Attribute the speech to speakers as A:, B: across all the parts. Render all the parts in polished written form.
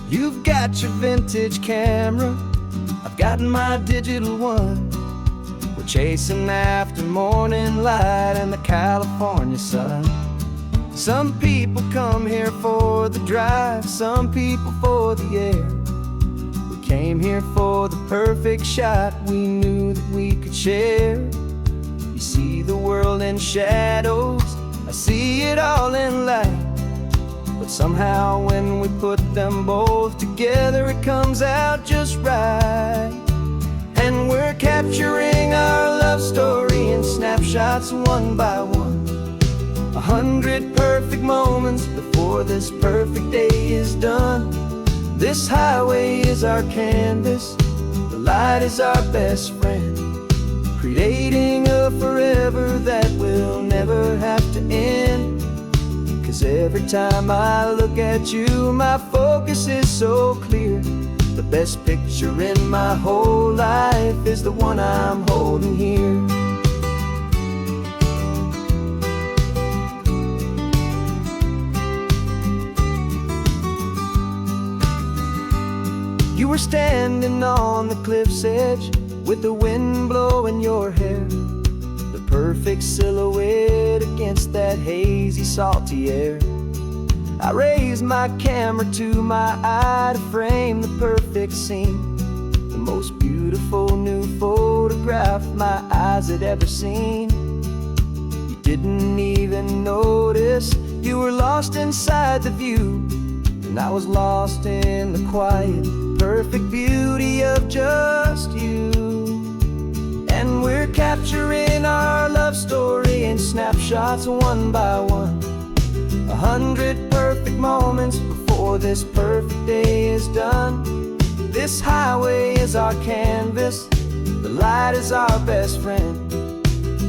A: You've got your vintage camera, I've got my digital one. We're chasing after morning light and the California sun. Some people come here for the drive, some people for the air. We came here for the perfect shot we knew that we could share. You see the world in shadows, I see it all in light. But somehow when we put them both together, it comes out just right. And we're capturing our love story in snapshots one by one. 100 perfect moments before this perfect day is done. This highway is our canvas, the light is our best friend, creating a forever that will never have to end. 'Cause every time I look at you, my focus is so clear. The best picture in my whole life is the one I'm holding here. You were standing on the cliff's edge with the wind blowing your hair, the perfect silhouette against that hazy, salty air. I raised my camera to my eye to frame the perfect scene, the most beautiful new photograph my eyes had ever seen. You didn't even notice, you were lost inside the view, and I was lost in the quiet, perfect beauty of just you. And we're capturing our love story in snapshots one by one. 100 perfect moments before this perfect day is done. This highway is our canvas, the light is our best friend,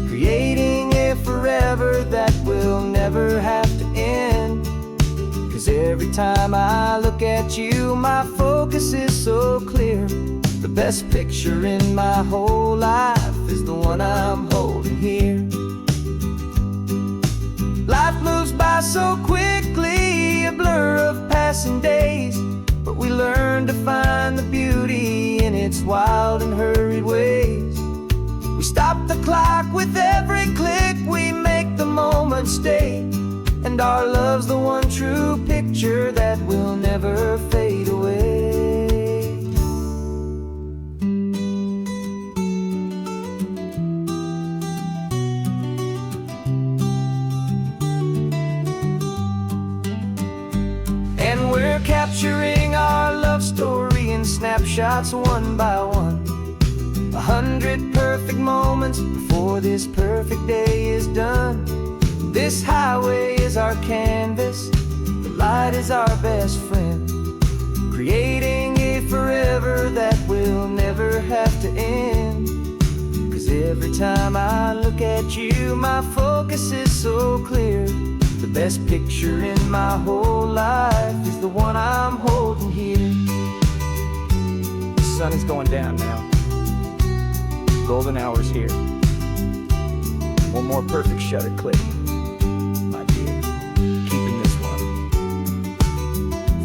A: creating a forever that will never have to end. 'Cause every time I look at you, my focus is so clear. The best picture in my whole life is the one I'm holding here. Life moves by so quickly, a blur of passing days, but we learn to find the beauty in its wild and hurried ways. We stop the clock with every click, we make the moment stay, and our love's the one true picture that will never fade away. And we're capturing our love story in snapshots one by one. 100 perfect moments before this perfect day is done. This highway is our canvas, the light is our best friend, creating a forever that will never have to end. 'Cause every time I look at you, my focus is so clear. The best picture in my whole life is the one I'm holding here. The sun is going down now. Golden hour's here. One more perfect shutter click. My dear, keeping this one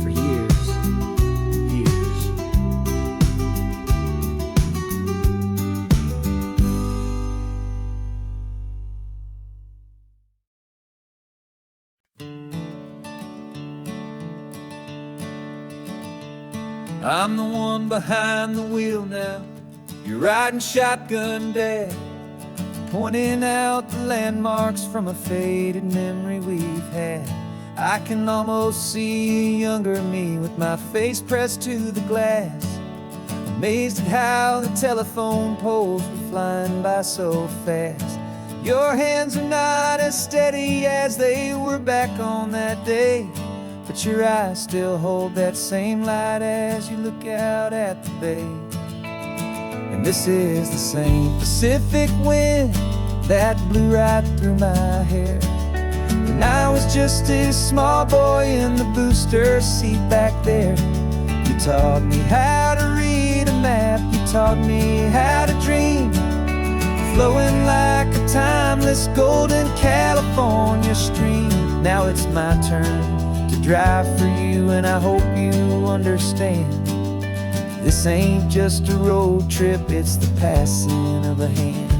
A: for years, years. I'm the one behind the wheel now. You're riding shotgun, Dad, pointing out the landmarks from a faded memory we've had. I can almost see a younger me with my face pressed to the glass, amazed at how the telephone poles were flying by so fast. Your hands are not as steady as they were back on that day, but your eyes still hold that same light as you look out at the bay. And this is the same Pacific wind that blew right through my hair. And I was just a small boy in the booster seat back there. You taught me how to read a map, you taught me how to dream, flowing like a timeless golden California stream. Now it's my turn to drive for you, and I hope you understand. This ain't just a road trip, it's the passing of a hand.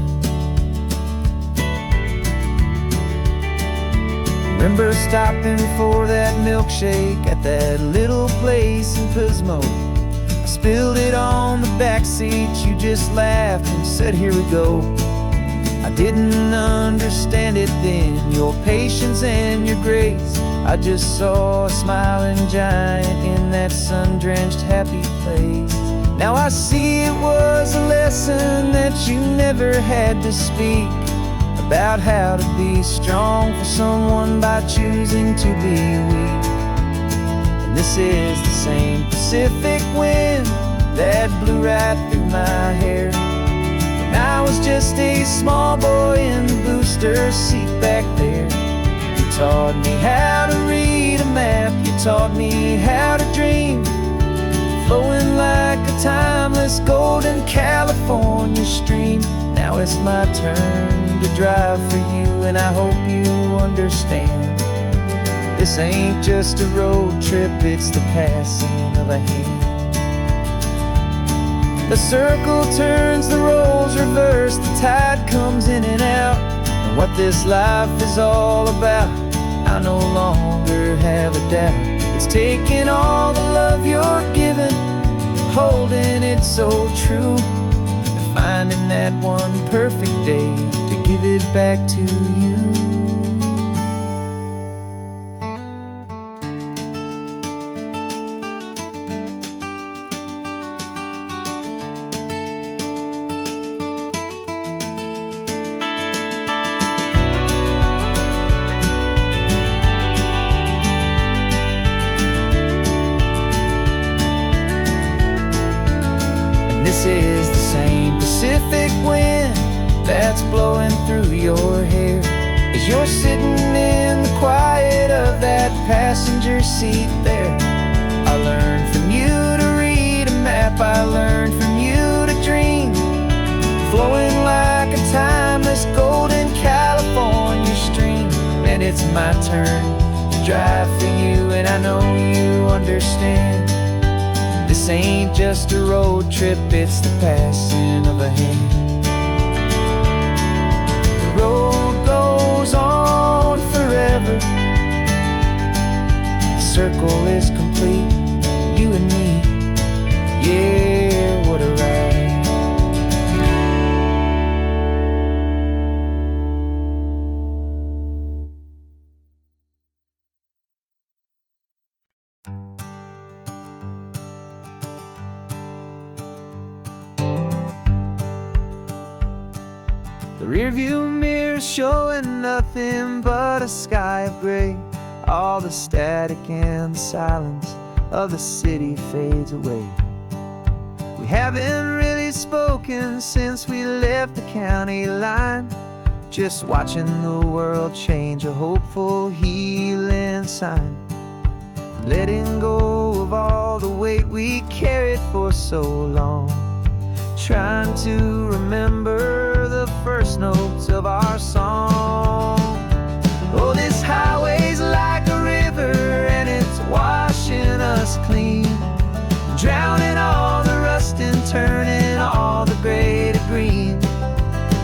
A: Remember stopping for that milkshake at that little place in Pismo. I spilled it on the back seat, you just laughed and said, "Here we go." I didn't understand it then, your patience and your grace. I just saw a smiling giant in that sun-drenched happy place. Now I see it was a lesson that you never had to speak, about how to be strong for someone by choosing to be weak. And this is the same Pacific wind that blew right through my hair when I was just a small boy in the booster seat back there. You taught me how to read a map, you taught me how to dream, flowing like a timeless golden California stream. Now it's my turn to drive for you, and I hope you understand. This ain't just a road trip, it's the passing of a hand. The circle turns, the roles reverse, the tide comes in and out. And what this life is all about, I no longer have a doubt. It's taking all the love you're giving, holding it so true, and finding that one perfect day to give it back to you. This is the same Pacific wind that's blowing through your hair as you're sitting in the quiet of that passenger seat there. I learned from you to read a map, I learned from you to dream, flowing like a timeless golden California stream. And it's my turn to drive for you, and I know you understand. This ain't just a road trip, it's the passing of a hand. The road goes on forever, the circle is complete, you and me, yeah, what a ride. The rearview mirror's showing nothing but a sky of gray. All the static and the silence of the city fades away. We haven't really spoken since we left the county line, just watching the world change, a hopeful healing sign. Letting go of all the weight we carried for so long, trying to remember the first notes of our song. Oh, this highway's like a river and it's washing us clean, drowning all the rust and turning all the gray to green.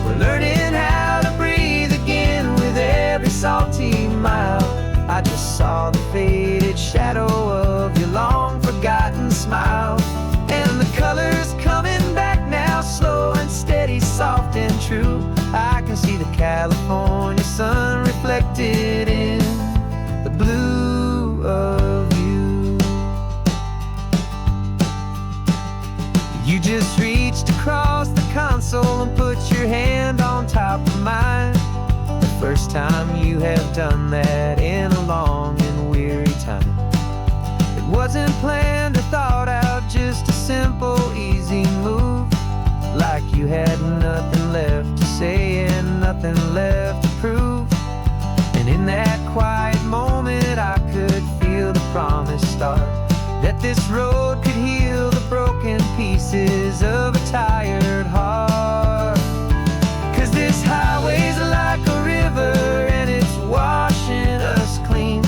A: We're learning how to breathe again with every salty mile. I just saw the faded shadow of your long forgotten smile, and the colors coming back now, slow and steady, soft and true. I can see the California sun reflected in the blue of you. You just reached across the console and put your hand on top of mine. The first time you have done that in a long and weary time. It wasn't planned or thought out, just a simple, easy move. Like you had nothing left to say and nothing left to prove. And in that quiet moment I could feel the promise start, that this road could heal the broken pieces of a tired heart. 'Cause this highway's like a river and it's washing us clean,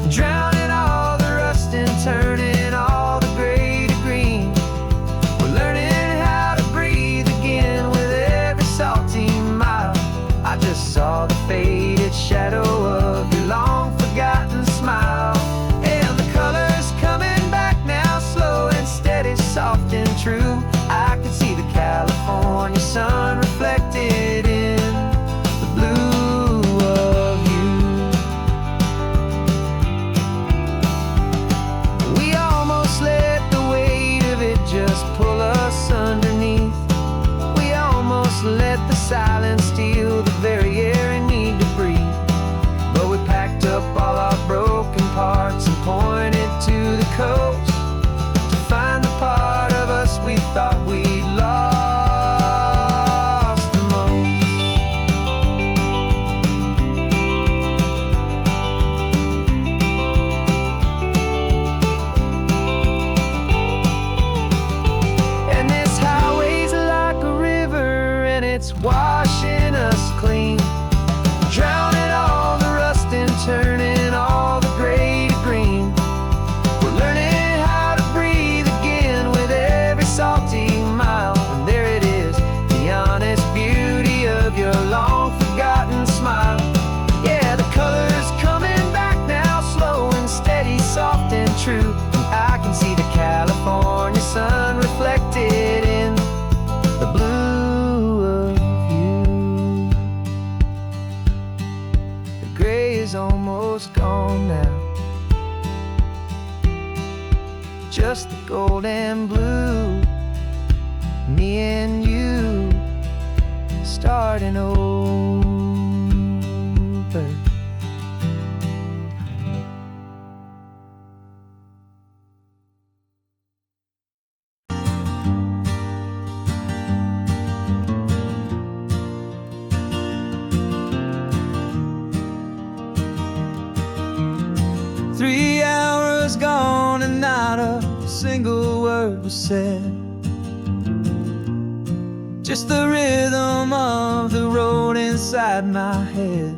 A: drowning silence steal the very air we need to breathe. But we packed up all our broken parts and pointed to the coast to find the part of us we thought we'd lost the most. And this highway's like a river, and it's washing us clean, drowning all the rust and turning all the gray to green. We're learning how to breathe again with every salty mile. And there it is, the honest beauty of your long-forgotten smile. Yeah, the color's coming back now, slow and steady, soft and true. And I can see the California sun reflected in the blue of you. The gray is almost gone now, just the gold and blue. Me and you starting over. 3 hours gone and not a single word was said. Just the rhythm of the road inside my head.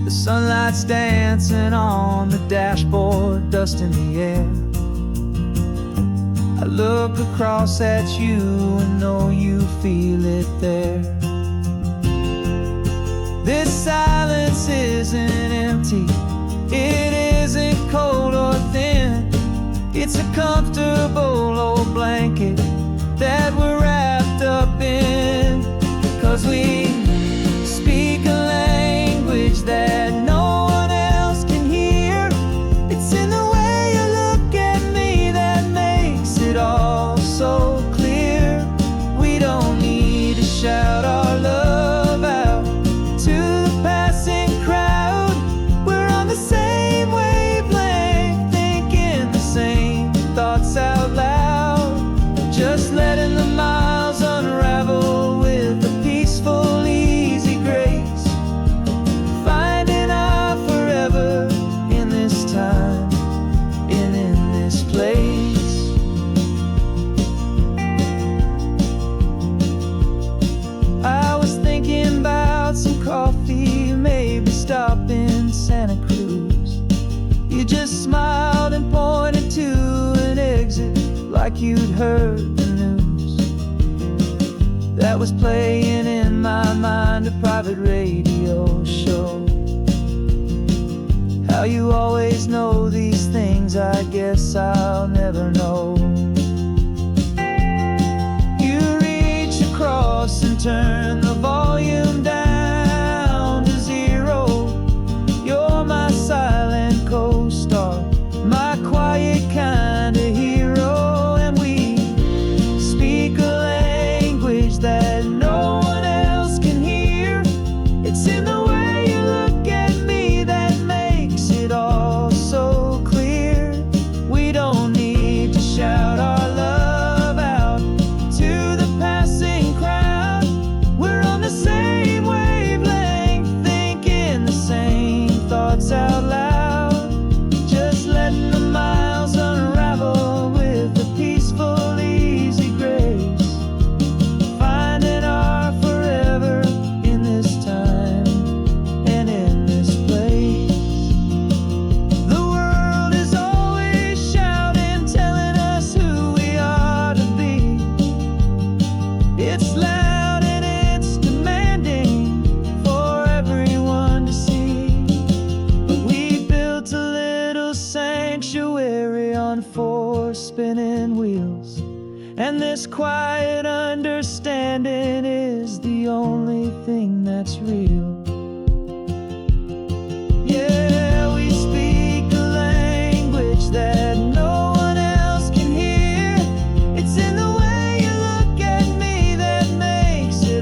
A: The sunlight's dancing on the dashboard, dust in the air. I look across at you and know you feel it there. This silence isn't empty, it isn't cold or thin. It's a comfortable old blanket that we're wrapped up in. 'Cause we speak a language that no one else can hear. It's in the way you look at me that makes it all so clear. We don't need to shout our love out to the passing crowd. We're on the same wavelength, thinking the same thoughts out loud. Just letting the miles unravel with a peaceful, easy grace. Finding our forever in this time and in this place. I was thinking about some coffee, maybe stop in Santa Cruz. You just smiled and pointed to an exit like you'd heard the news. That was playing in my mind, a private radio show. How you always know these things, I guess I'll never know. You reach across and turn the volume down to 0. You're my silent co-star, my quiet kind of hero. And we speak a language that no one else can hear. It's in the way you look at me that makes it all so clear. We don't need to shout our love out to the passing crowd. We're on the same wavelength, thinking the same thoughts out loud. Just letting the miles unravel with a peaceful, easy grace. Finding our forever in this time and in this place. The world is always shouting, telling us who we are to be. It's loud and it's demanding for everyone to see. But we built a little sanctuary on 4 spinning wheels, and this quiet understanding is the only thing that's real. Yeah, we speak a language that no one else can hear. It's in the way you look at me that makes it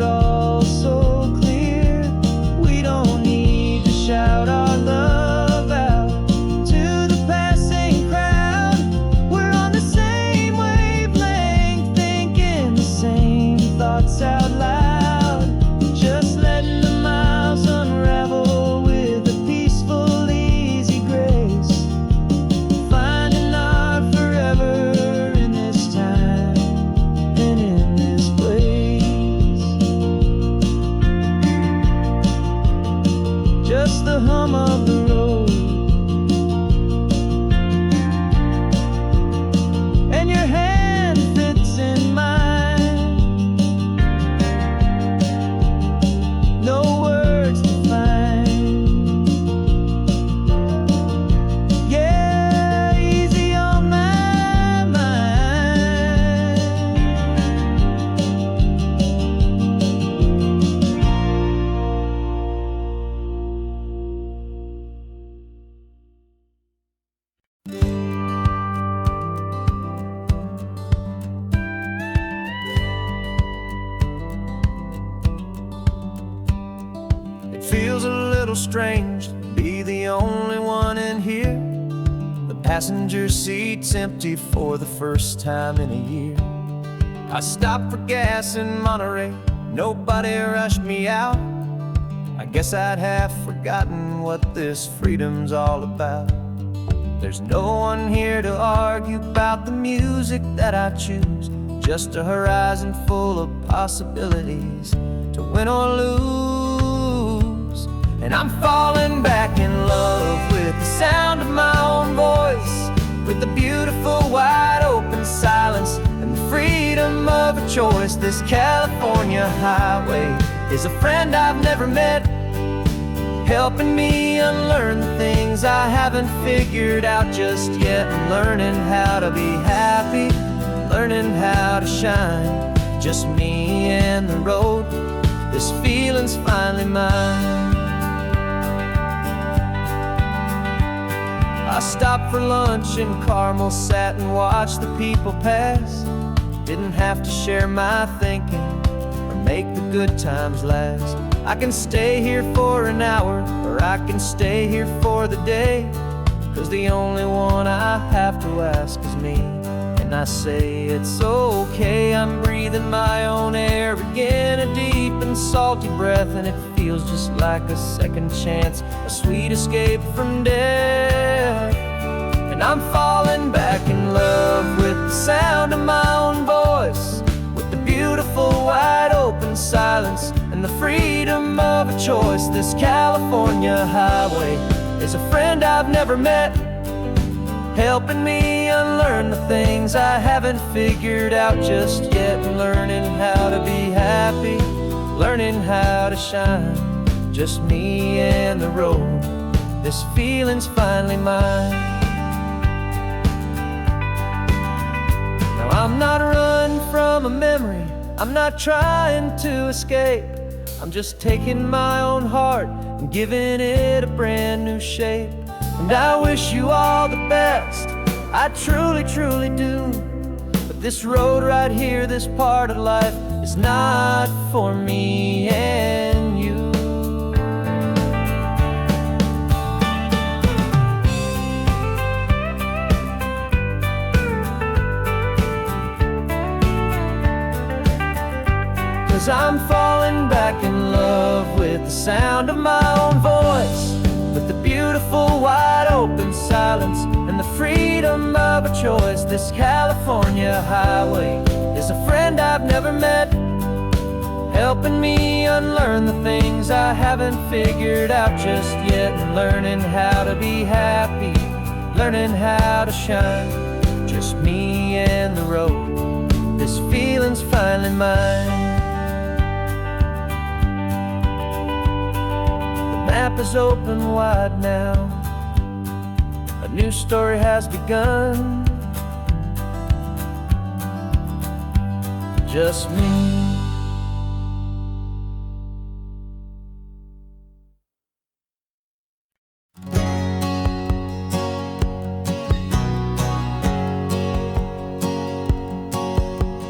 A: strange to be the only one in here. The passenger seat's empty for the first time in a year. I stopped for gas in Monterey, nobody rushed me out. I guess I'd half forgotten what this freedom's all about. There's no one here to argue about the music that I choose, just a horizon full of possibilities to win or lose. And I'm falling back in love with the sound of my own voice, with the beautiful wide open silence and the freedom of a choice. This California highway is a friend I've never met, helping me unlearn the things I haven't figured out just yet. And learning how to be happy, learning how to shine, just me and the road. This feeling's finally mine. I stopped for lunch in Carmel, sat and watched the people pass. Didn't have to share my thinking or make the good times last. I can stay here for an hour, or I can stay here for the day, 'cause the only one I have to ask is me. And I say it's okay, I'm breathing my own air again, a deep and salty breath, and it feels just like a second chance, a sweet escape from death. And I'm falling back in love with the sound of my own voice, with the beautiful wide open silence and the freedom of a choice. This California highway is a friend I've never met, helping me unlearn the things I haven't figured out just yet. And learning how to be happy, learning how to shine, just me and the road. This feeling's finally mine. Now I'm not running from a memory, I'm not trying to escape. I'm just taking my own heart and giving it a brand new shape. And I wish you all the best, I truly, truly do. But this road right here, this part of life, is not for me and you. Cause I'm falling back in love with the sound of my own voice, with the beautiful wide open silence and the freedom of a choice. This California highway is a friend I've never met, helping me unlearn the things I haven't figured out just yet. And learning how to be happy, learning how to shine, just me and the road. This feeling's finally mine. The map is open wide now, a new story has begun, just me.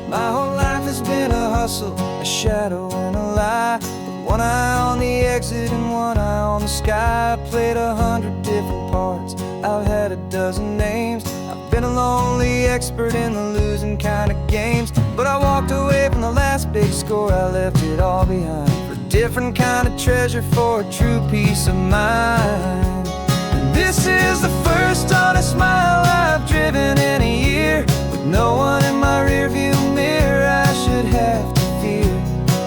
A: My whole life has been a hustle, a shadow and a lie, with one eye on the exit and one eye on the sky. I played 100 different parts, I've had a dozen names. I've been a lonely expert in the losing kind of games, but I walked away from the last big score, I left it all behind for a different kind of treasure, for a true peace of mind. And this is the first honest mile I've driven in a year, with no one in my rearview mirror I should have to fear.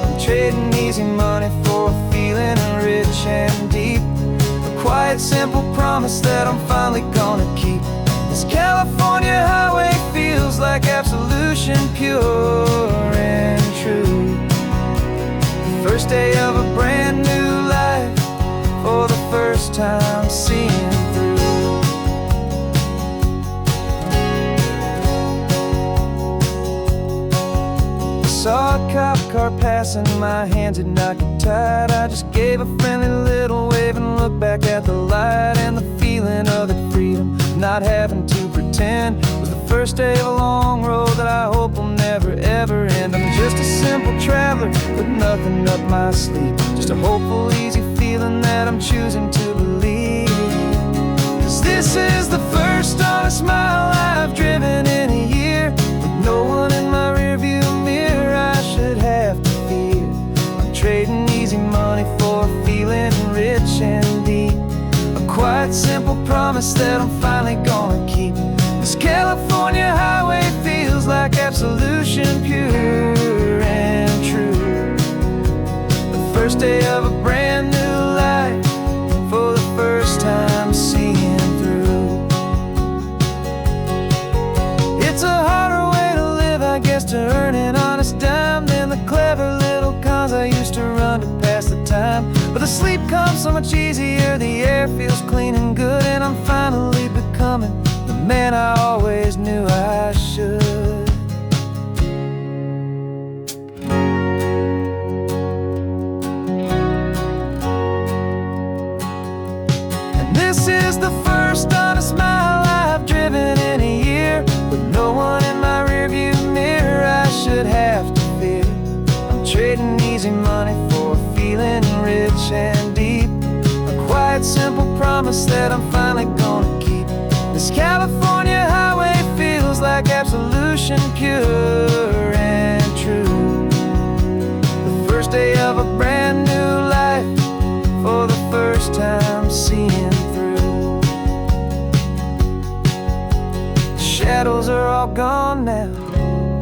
A: I'm trading easy money for a feeling rich and deep, a quiet simple promise that I'm finally gonna keep. This California highway feels like absolution, pure and true. The first day of a brand new life, for the first time seeing through. Saw a cop car passing, my hands had not got tied. I just gave a friendly little wave and looked back at the light, and the feeling of the freedom, not having to pretend, was the first day of a long road that I hope will never ever end. I'm just a simple traveler with nothing up my sleeve, just a hopeful, easy feeling feeling that I'm choosing to believe. 'Cause this is the first honest mile I've driven in a year, with no one in my rearview mirror I should have to fear. I'm trading easy money for a feeling rich and deep, a quiet simple promise that I'm finally gonna keep. This California highway feels like absolution, pure and true. The first day of a brand new life, for the first time seeing through. It's a harder way to live, I guess, to earn an honest dime than the clever little cons I used to run to pass the time. But the sleep comes so much easier, the air feels clean and good, and I'm finally becoming the man I always knew I should. And this is the first honest mile I've driven in a year, with no one in my rearview mirror I should have to fear. I'm trading easy money for a feeling rich and deep, a quiet simple promise that I'm finally gonna keep. This California highway feels like absolution, pure and true. The first day of a brand new life, for the first time seeing through. The shadows are all gone now,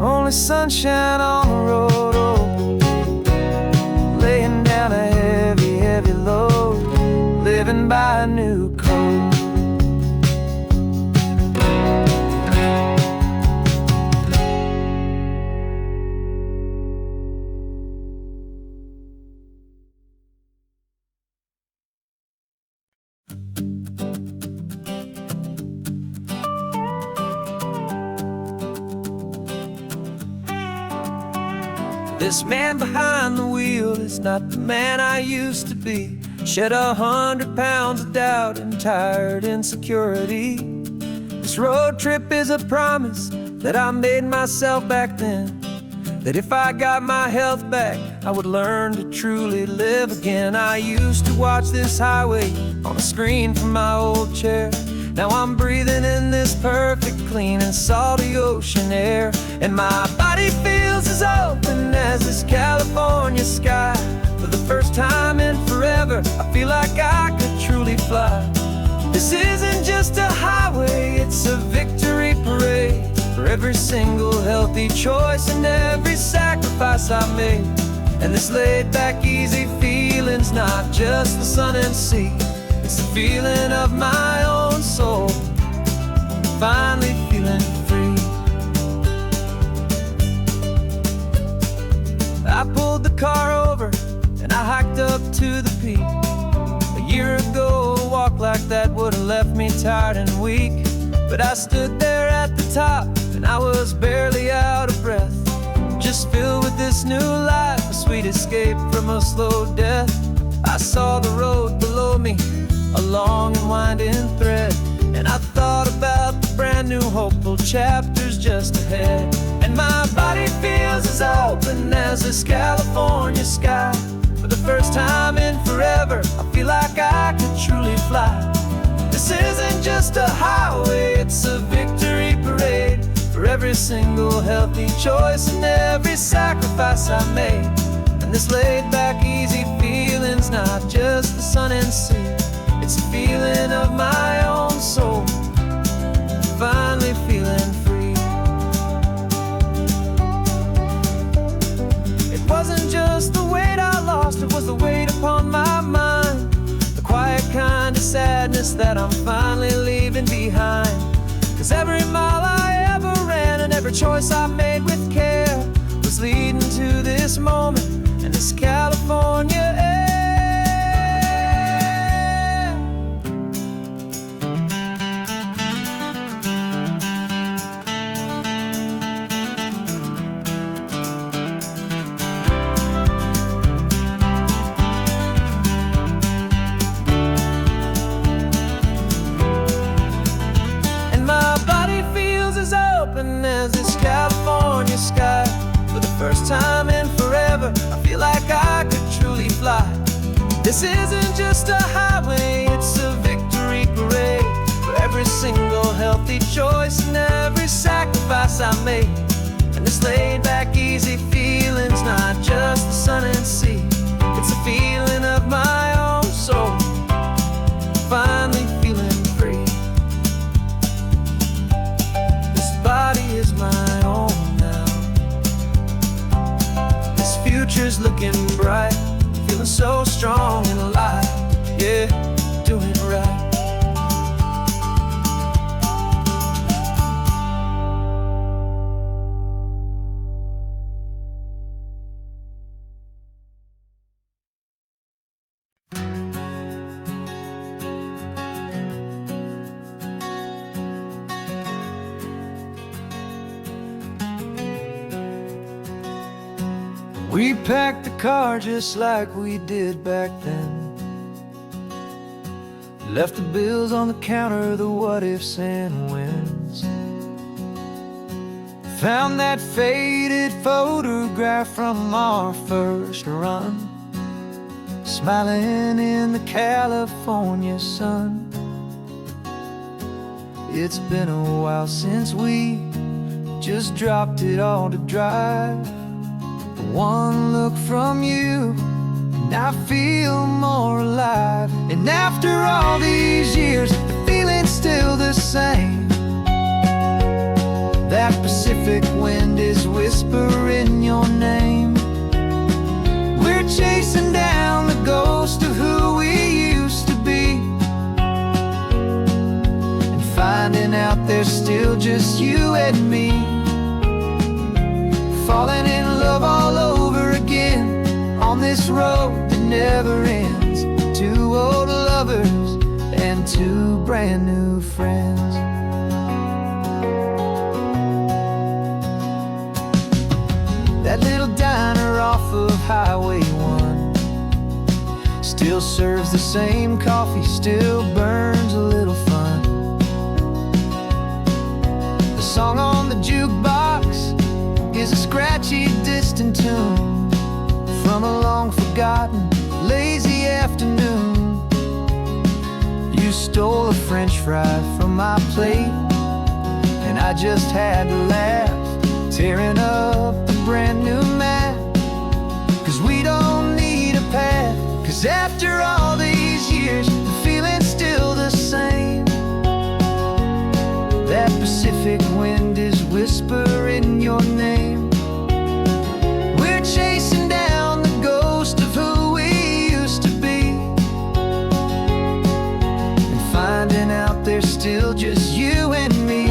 A: only sunshine on the road. Oh, laying down a heavy, heavy load, living by a new code. This man behind the wheel is not the man I used to be. Shed 100 pounds of doubt and tired insecurity. This road trip is a promise that I made myself back then, that if I got my health back, I would learn to truly live again. I used to watch this highway on a screen from my old chair. Now I'm breathing in this perfect, clean and salty ocean air, and my body feels as open as this California sky. For the first time in forever, I feel like I could truly fly. This isn't just a highway, it's a victory parade, for every single healthy choice and every sacrifice I made. And this laid back, easy feeling's not just the sun and sea, it's the feeling of my own soul, finally feeling free. I pulled the car over and I hiked up to the peak. A year ago, a walk like that would have left me tired and weak, but I stood there at the top and I was barely out of breath, just filled with this new life, a sweet escape from a slow death. I saw the road below me, a long and winding thread, and I thought about the brand new hopeful chapters just ahead. And my body feels as open as this California sky. For the first time in forever, I feel like I could truly fly. This isn't just a highway, it's a victory parade, for every single healthy choice and every sacrifice I made. And this laid back, easy feeling's not just the sun and sea, it's a feeling of my own soul, finally feeling free. It wasn't just the weight I lost, it was the weight upon my mind, the quiet kind of sadness that I'm finally leaving behind. 'Cause every mile I ever ran and every choice I made with care was leading to this moment and this California air. As this California sky, for the first time in forever, I feel like I could truly fly. This isn't just just a highway, it's a victory parade for every single healthy choice and every sacrifice I made. And this laid back easy feeling's not just the sun and sea, it's a feeling of my own soul, finally feeling free. This body is my own now, this future's looking bright, feeling so strong and alive, yeah, doing it right. We packed the car just like we did back then, left the bills on the counter, the what ifs and whens. Found that faded photograph from our first run, smiling in the California sun. It's been a while since we just dropped it all to drive. One look from you and I feel more alive. And after all these years, the feeling's still the same. That Pacific wind is whispering your name. We're chasing down the ghost of who we used to be, and finding out there's still just you and me. Falling in love all over again on this road that never ends. Two old lovers and two brand new friends. That little diner off of Highway 1 still serves the same coffee, still burns a little fun. The song on the jukebox is a scratchy, distant tune from a long-forgotten, lazy afternoon. You stole a French fry from my plate, and I just had to laugh, tearing up a brand new map. 'Cause we don't need a path, 'cause after all these years, the feeling's still the same. That Pacific wind is whispering your name. We're chasing down the ghost of who we used to be, and finding out there's still just you and me.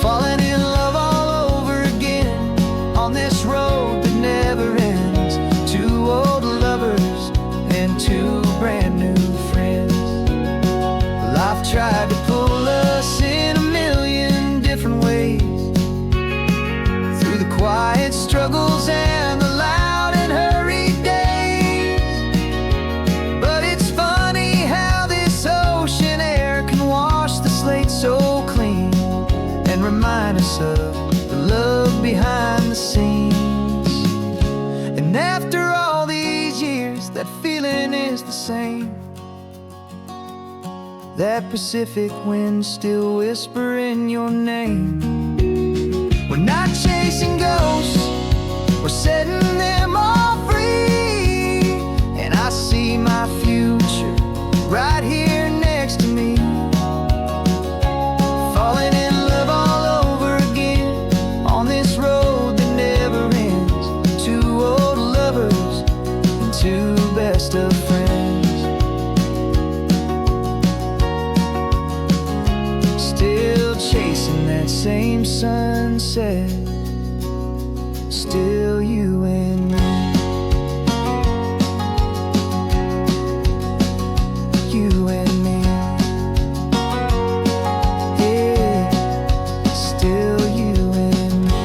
A: Falling in love all over again on this road that never ends. Two old lovers and two brand new friends. Life tried to pull us in a million different ways, through the quiet struggles and the loud and hurried days. But it's funny how this ocean air can wash the slate so clean, and remind us of the love behind the scenes. And after all these years, that feeling is the same. That Pacific wind still whispering your name. We're not chasing ghosts, we're setting them all free. And I see my future right here next to me. Falling in love all over again on this road that never ends. Two old lovers and two best of friends. Still chasing that same sunset, still you and me. You and me. Yeah, still you and me.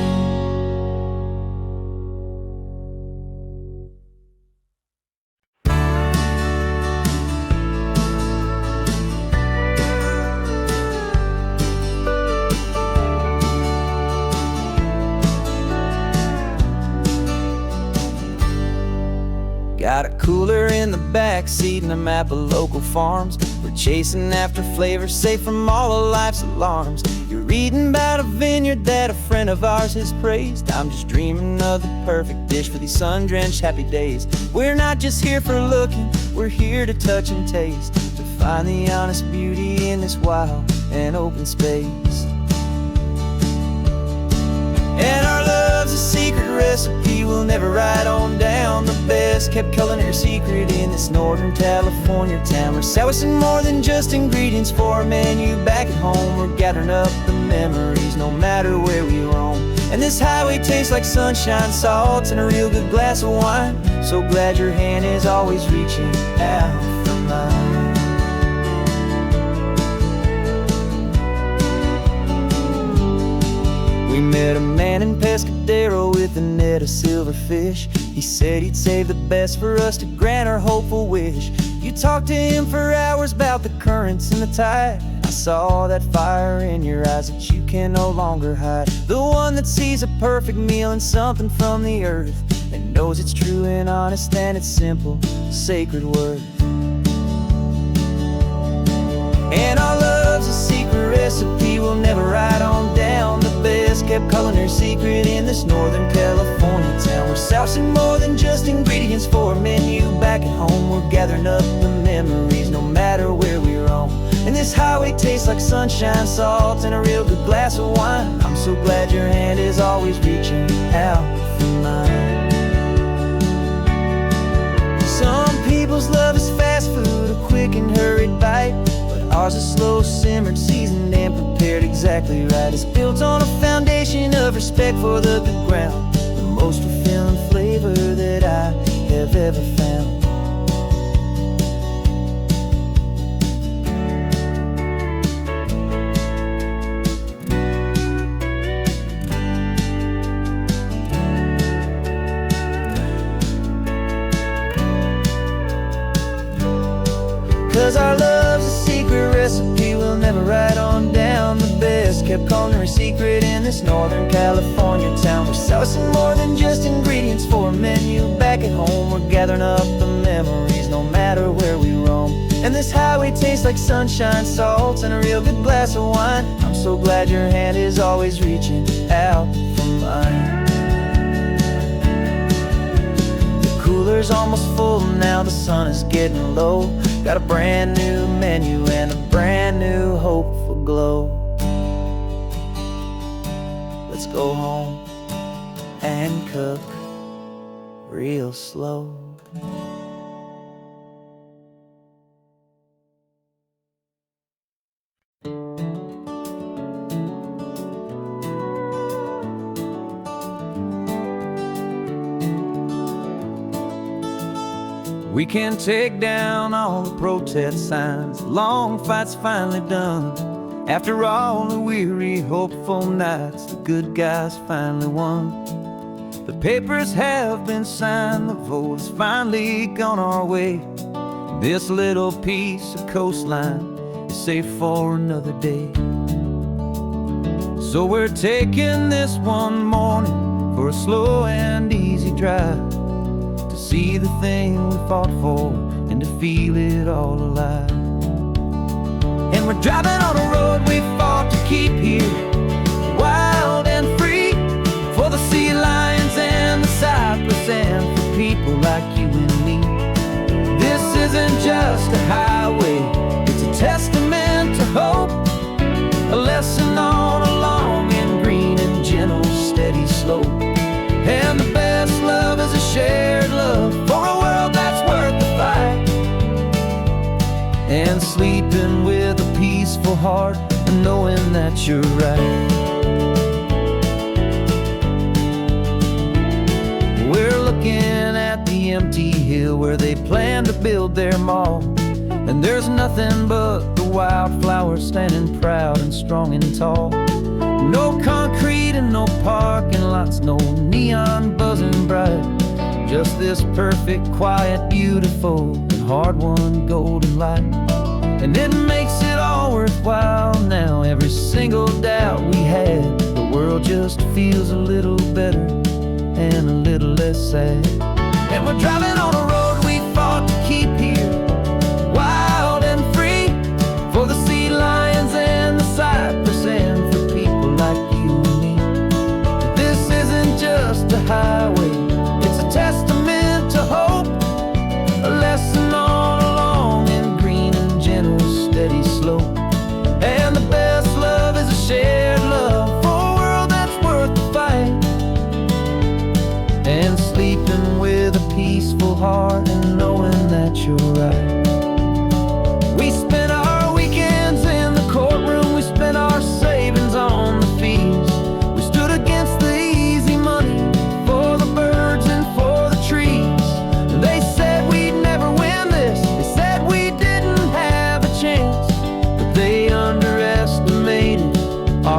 A: backseat in a map of local farms. We're chasing after flavors safe from all of life's alarms. You're reading about a vineyard that a friend of ours has praised. I'm just dreaming of the perfect dish for these sun-drenched happy days. We're not just here for looking, we're here to touch and taste, to find the honest beauty in this wild and open space. And our love's a secret recipe we'll never write on down. The best kept culinary secret in this Northern California town. We're sourcing more than just ingredients for a menu back at home. We're gathering up the memories no matter where we roam. And this highway tastes like sunshine, salt, and a real good glass of wine. So glad your hand is always reaching out for mine. We met a man in Pescadero with a net of silverfish. He said he'd save the best for us to grant our hopeful wish. You talked to him for hours about the currents and the tide. I saw that fire in your eyes that you can no longer hide. The one that sees a perfect meal in something from the earth, and knows it's true and honest and it's simple, sacred worth. And our love's a secret recipe we'll never write on down. The best kept culinary secret in this Northern California town. We're sourcing more than just ingredients for a menu back at home. We're gathering up the memories no matter where we roam. And this highway tastes like sunshine, salt, and a real good glass of wine. I'm so glad your hand is always reaching out for mine. Some people's love is fast food, a quick and hurried bite. Ours is slow simmered, seasoned, and prepared exactly right. It's built on a foundation of respect for the good ground, the most fulfilling flavor that I have ever found. 'Cause our love's a secret recipe we'll never write on down. The best kept culinary secret in this Northern California town. We're sourcing more than just ingredients for a menu back at home. We're gathering up the memories no matter where we roam. And this highway tastes like sunshine, salt, and a real good glass of wine. I'm so glad your hand is always reaching out for mine. The cooler's almost full now, the sun is getting low. Got a brand new menu and a brand new hopeful glow. Let's go home and cook real slow. We can take down all the protest signs. Long fight's finally done. After all the weary, hopeful nights, the good guys finally won. The papers have been signed, the vote has finally gone our way. This little piece of coastline is safe for another day. So we're taking this one morning for a slow and easy drive, see the thing we fought for and to feel it all alive. And we're driving on a road we fought to keep here, wild and free, for the sea lions and the cypress and for people like you and me. This isn't just a highway, it's a testament to hope, a lesson on a long and green and gentle steady slope. And the best love is a shared love for a world that's worth the fight, and sleeping with a peaceful heart and knowing that you're right. We're looking at the empty hill where they plan to build their mall, and there's nothing but the wildflowers standing proud and strong and tall. No concrete and no parking lots, no neon buzzing bright, just this perfect, quiet, beautiful, and hard-won golden light. And it makes it all worthwhile now. Every single doubt we had, the world just feels a little better and a little less sad. And we're driving on a road we fought to keep here,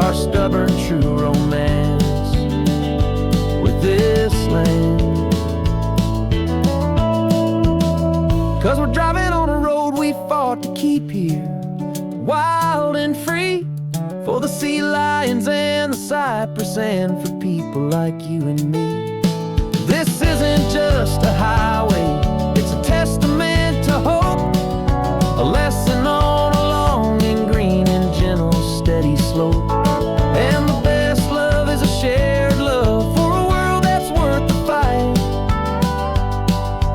A: our stubborn true romance with this land. 'Cause we're driving on a road we fought to keep here, wild and free, for the sea lions and the cypress, and for people like you and me. This isn't just a highway, it's a testament to hope, a lesson on a long and green and gentle steady slope. And the best love is a shared love for a world that's worth the fight,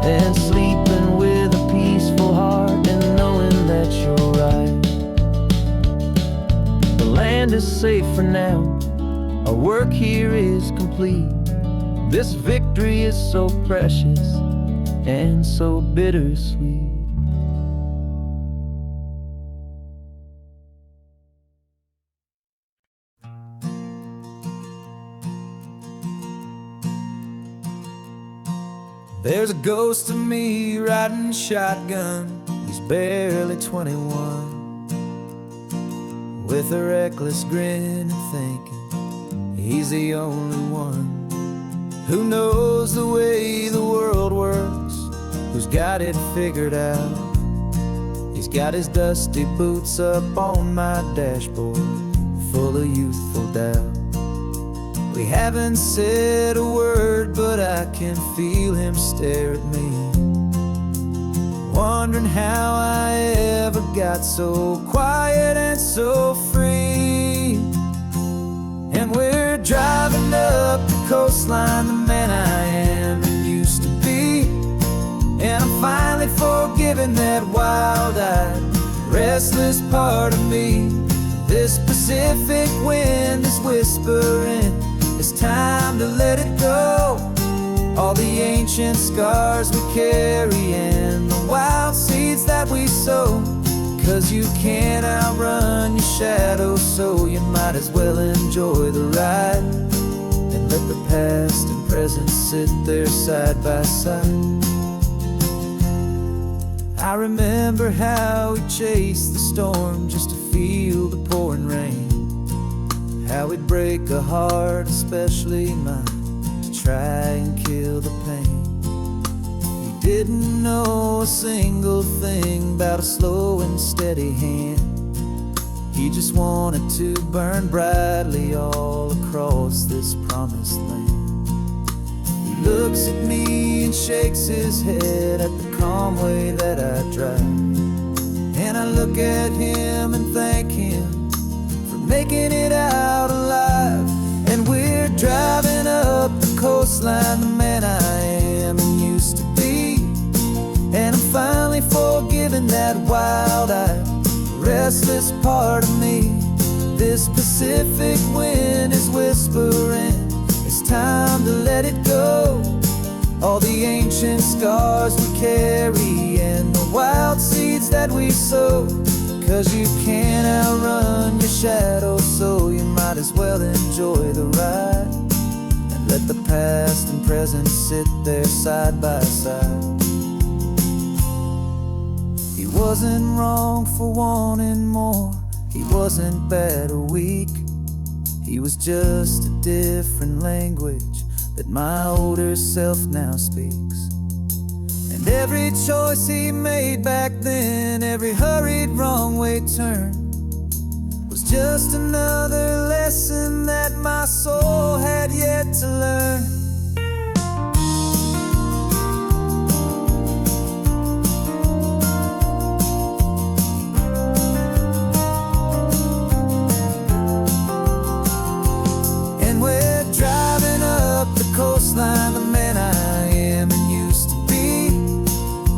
A: and sleeping with a peaceful heart and knowing that you're right. The land is safe for now, our work here is complete. This victory is so precious and so bittersweet. There's a ghost of me riding shotgun. He's barely 21, with a reckless grin and thinking he's the only one who knows the way the world works, who's got it figured out. He's got his dusty boots up on my dashboard, full of youthful doubt. We haven't said a word, but I can feel him stare at me, wondering how I ever got so quiet and so free. And we're driving up the coastline, the man I am and used to be. And I'm finally forgiving that wild-eyed, restless part of me. This Pacific wind is whispering, it's time to let it go. All the ancient scars we carry and the wild seeds that we sow. 'Cause you can't outrun your shadow, so you might as well enjoy the ride, and let the past and present sit there side by side. I remember how we chased the storm just to feel the pouring rain, how we'd break a heart, especially mine, to try and kill the pain. He didn't know a single thing about a slow and steady hand. He just wanted to burn brightly all across this promised land. He looks at me and shakes his head at the calm way that I drive, and I look at him and thank him for making it out alive. And we're driving up the coastline, the man I am and used to be. And I'm finally forgiving that wild-eyed, restless part of me. This Pacific wind is whispering, it's time to let it go. All the ancient scars we carry and the wild seeds that we sow. 'Cause you can't outrun your shadow, so you might as well enjoy the ride, and let the past and present sit there side by side. He wasn't wrong for wanting more, he wasn't bad or weak. He was just a different language that my older self now speaks. And every choice he made back then, every hurried wrong way turn, was just another lesson that my soul had yet to learn. And we're driving up the coastline, the man I am and used to be.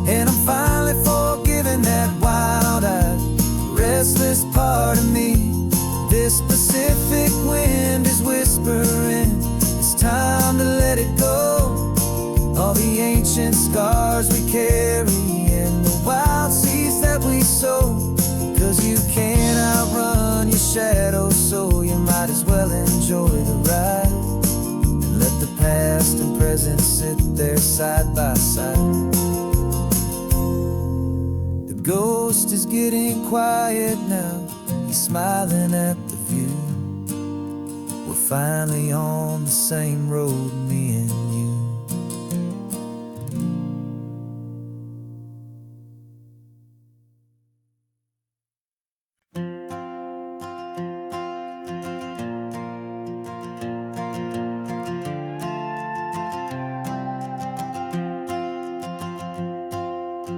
A: And I'm finally forgiving that wild-eyed, restless part of me. This Pacific wind is whispering, it's time to let it go. All the ancient scars we carry and the wild seeds that we sow. 'Cause you can't outrun your shadow, so you might as well enjoy the ride, and let the past and present sit there side by side. The ghost is getting quiet now, he's smiling at the view, finally on the same road, me and you.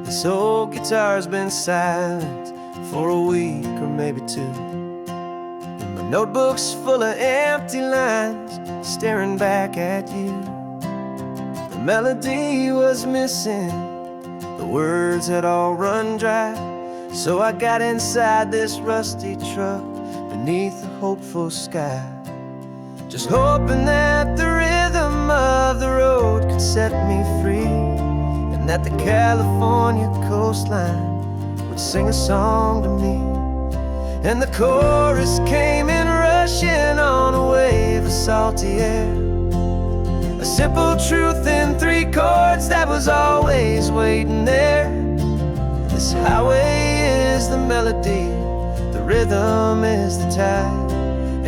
A: This old guitar's been silent for a week or maybe two, and my notebook's full of empty lines staring back at you. The melody was missing, the words had all run dry, so I got inside this rusty truck beneath a hopeful sky, just hoping that the rhythm of the road could set me free, that the California coastline would sing a song to me. And the chorus came in rushing on a wave of salty air, a simple truth in 3 chords that was always waiting there. This highway is the melody, the rhythm is the tide,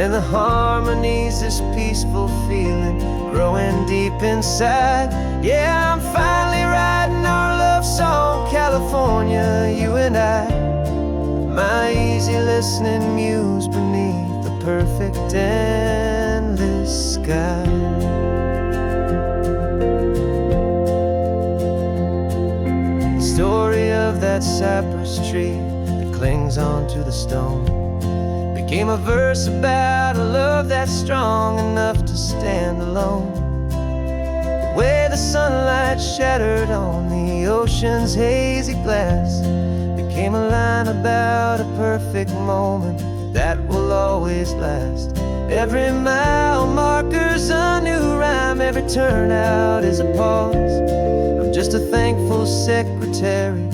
A: and the harmony's this peaceful feeling growing deep inside. Yeah, I'm finally writing our love song, California, you and I, my easy listening muse beneath the perfect endless sky. The story of that cypress tree that clings onto the stone became a verse about a love that's strong enough to stand alone. The way the sunlight shattered on the ocean's hazy glass became a line about a perfect moment that will always last. Every mile marker's a new rhyme, every turnout is a pause. I'm just a thankful secretary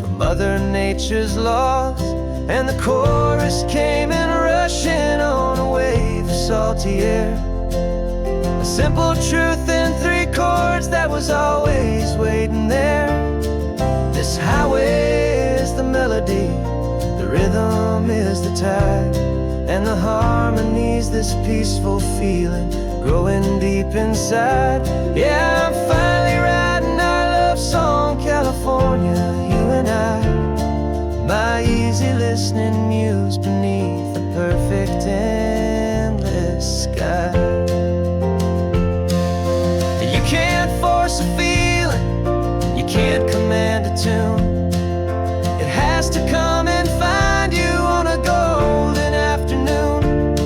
A: for Mother Nature's laws. And the chorus came in rushing on a wave of salty air, a simple truth in 3 chords that was always waiting there. This highway is the melody, the rhythm is the tide, and the harmony's this peaceful feeling growing deep inside. Yeah, I'm finally writing our love song, California, you and I, my easy listening muse beneath the perfect endless sky. You can't force a feeling, you can't command a tune. It has to come and find you on a golden afternoon.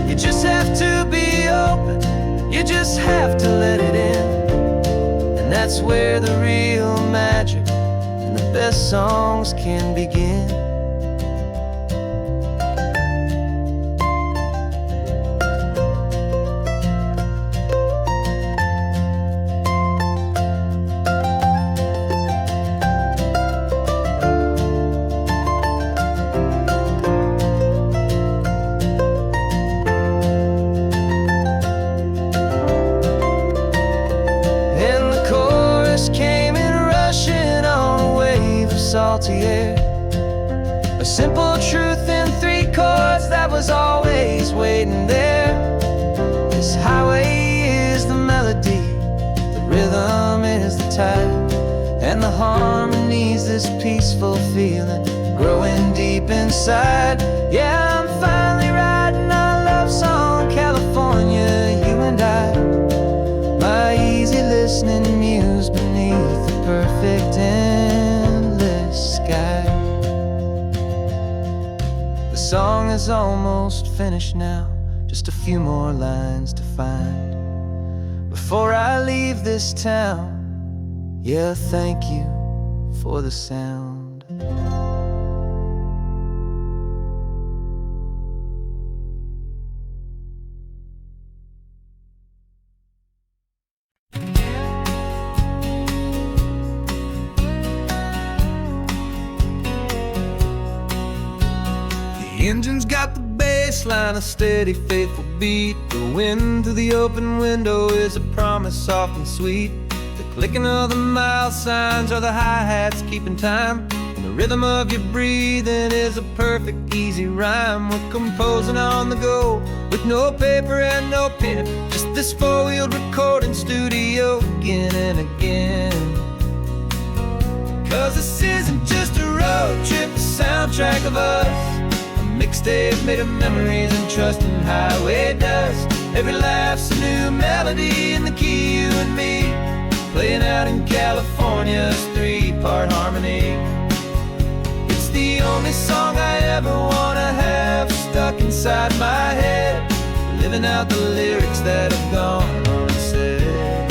A: You just have to be open, you just have to let it in, and that's where the real magic, the best songs can begin. And the chorus came in rushing on a wave of salty air, a simple truth in 3 chords that was always waiting there. This highway is the melody, the rhythm is the tide, and the harmony's this peaceful feeling growing deep inside. Yeah, I'm finally writing our love song, California, you and I, my easy listening muse beneath the perfect endless sky. The song is almost finished now, just a few more lines to find before I leave this town. Yeah, thank you for the sound. The engine's got the bass line, a steady, faithful beat. The wind through the open window is a promise soft and sweet. The clicking of the mile signs are the hi-hats keeping time, and the rhythm of your breathing is a perfect, easy rhyme. We're composing on the go with no paper and no pen, just this four-wheeled recording studio again and again. 'Cause this isn't just a road trip, the soundtrack of us, a mixtape made of memories and trust in highway dust. Every laugh's a new melody in the key, you and me, playing out in California's three-part harmony. It's the only song I ever wanna have stuck inside my head, living out the lyrics that have gone unsaid.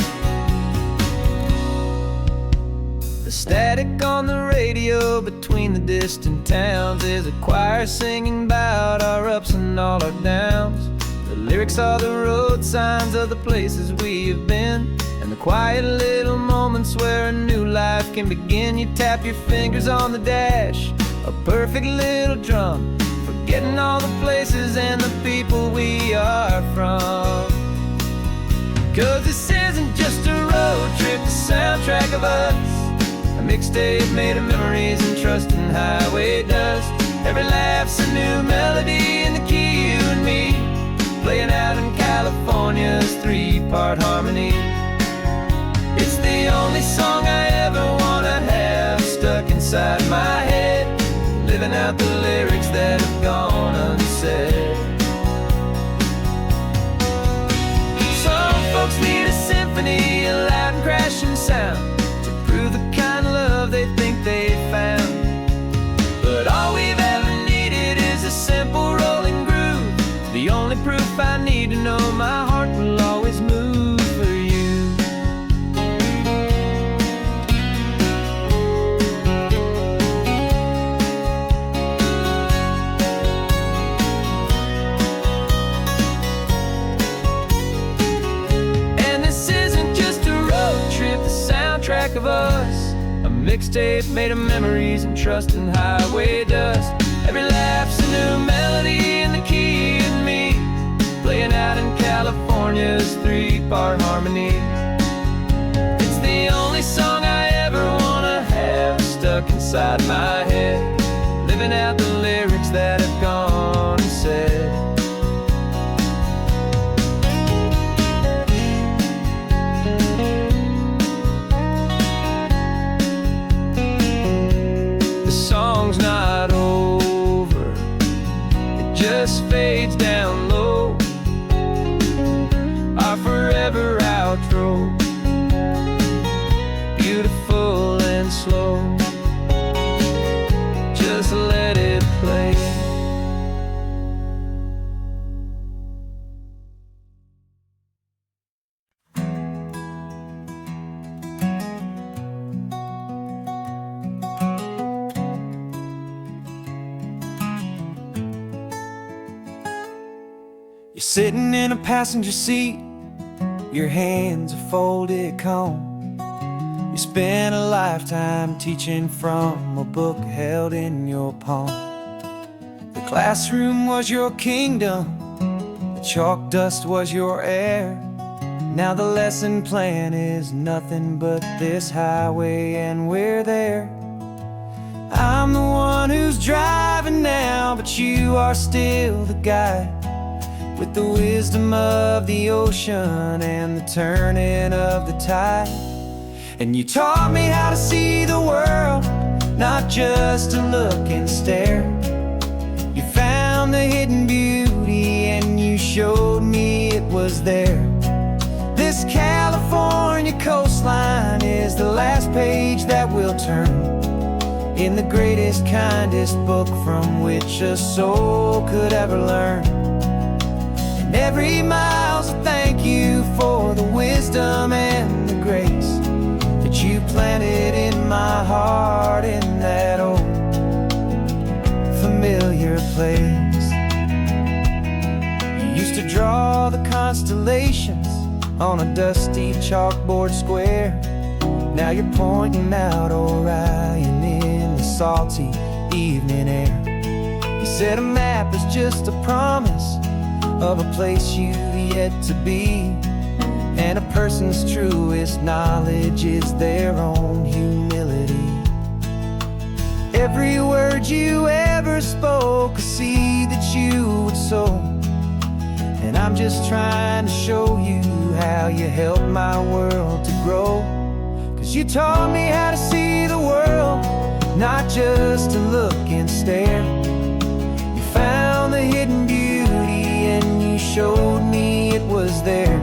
A: The static on the radio between the distant towns is a choir singing about our ups and all our downs. The lyrics are the road signs of the places we have been, and the quiet little moments where a new life can begin. You tap your fingers on the dash, a perfect little drum, forgetting all the places and the people we are from. 'Cause this isn't just a road trip, the soundtrack of us, a mixtape made of memories and trust in highway dust. Every laugh's a new melody in the key, you and me, playing out in California's three-part harmony. It's the only song I ever wanna have stuck inside my head, living out the lyrics that have gone unsaid. Some folks need a symphony, a loud and crashing sound, to prove the kind of love they think they found. But all we've ever needed is a simple rolling groove, the only proof I need to know my heart will always move for you. And this isn't just a road trip, the soundtrack of us, a mixtape made of memories and trust in highway dust. Every laugh's a new melody in the key, you and me, playing out in California's three-part harmony. It's the only song I ever wanna have stuck inside my head, living out the lyrics that have gone unsaid. The song's not over, it just fades down low, our forever outro, beautiful and slow, just let it play. You're sitting in a passenger seat, your hands are folded calm. You spent a lifetime teaching from a book held in your palm. The classroom was your kingdom, the chalk dust was your air. Now the lesson plan is nothing but this highway and we're there. I'm the one who's driving now, but you are still the guide, with the wisdom of the ocean and the turning of the tide. And you taught me how to see the world, not just to look and stare. You found the hidden beauty and you showed me it was there. This California coastline is the last page that we'll turn in the greatest, kindest book from which a soul could ever learn. Every mile's a thank you for the wisdom and the grace that you planted in my heart in that old familiar place. You used to draw the constellations on a dusty chalkboard square. Now you're pointing out Orion in the salty evening air. You said a map is just a promise of a place you've yet to be, and a person's truest knowledge is their own humility. Every word you ever spoke, a seed that you would sow, I'm just trying to show you how you helped my world to grow. 'Cause you taught me how to see the world, not just to look and stare. You found the hidden beauty and you showed me it was there.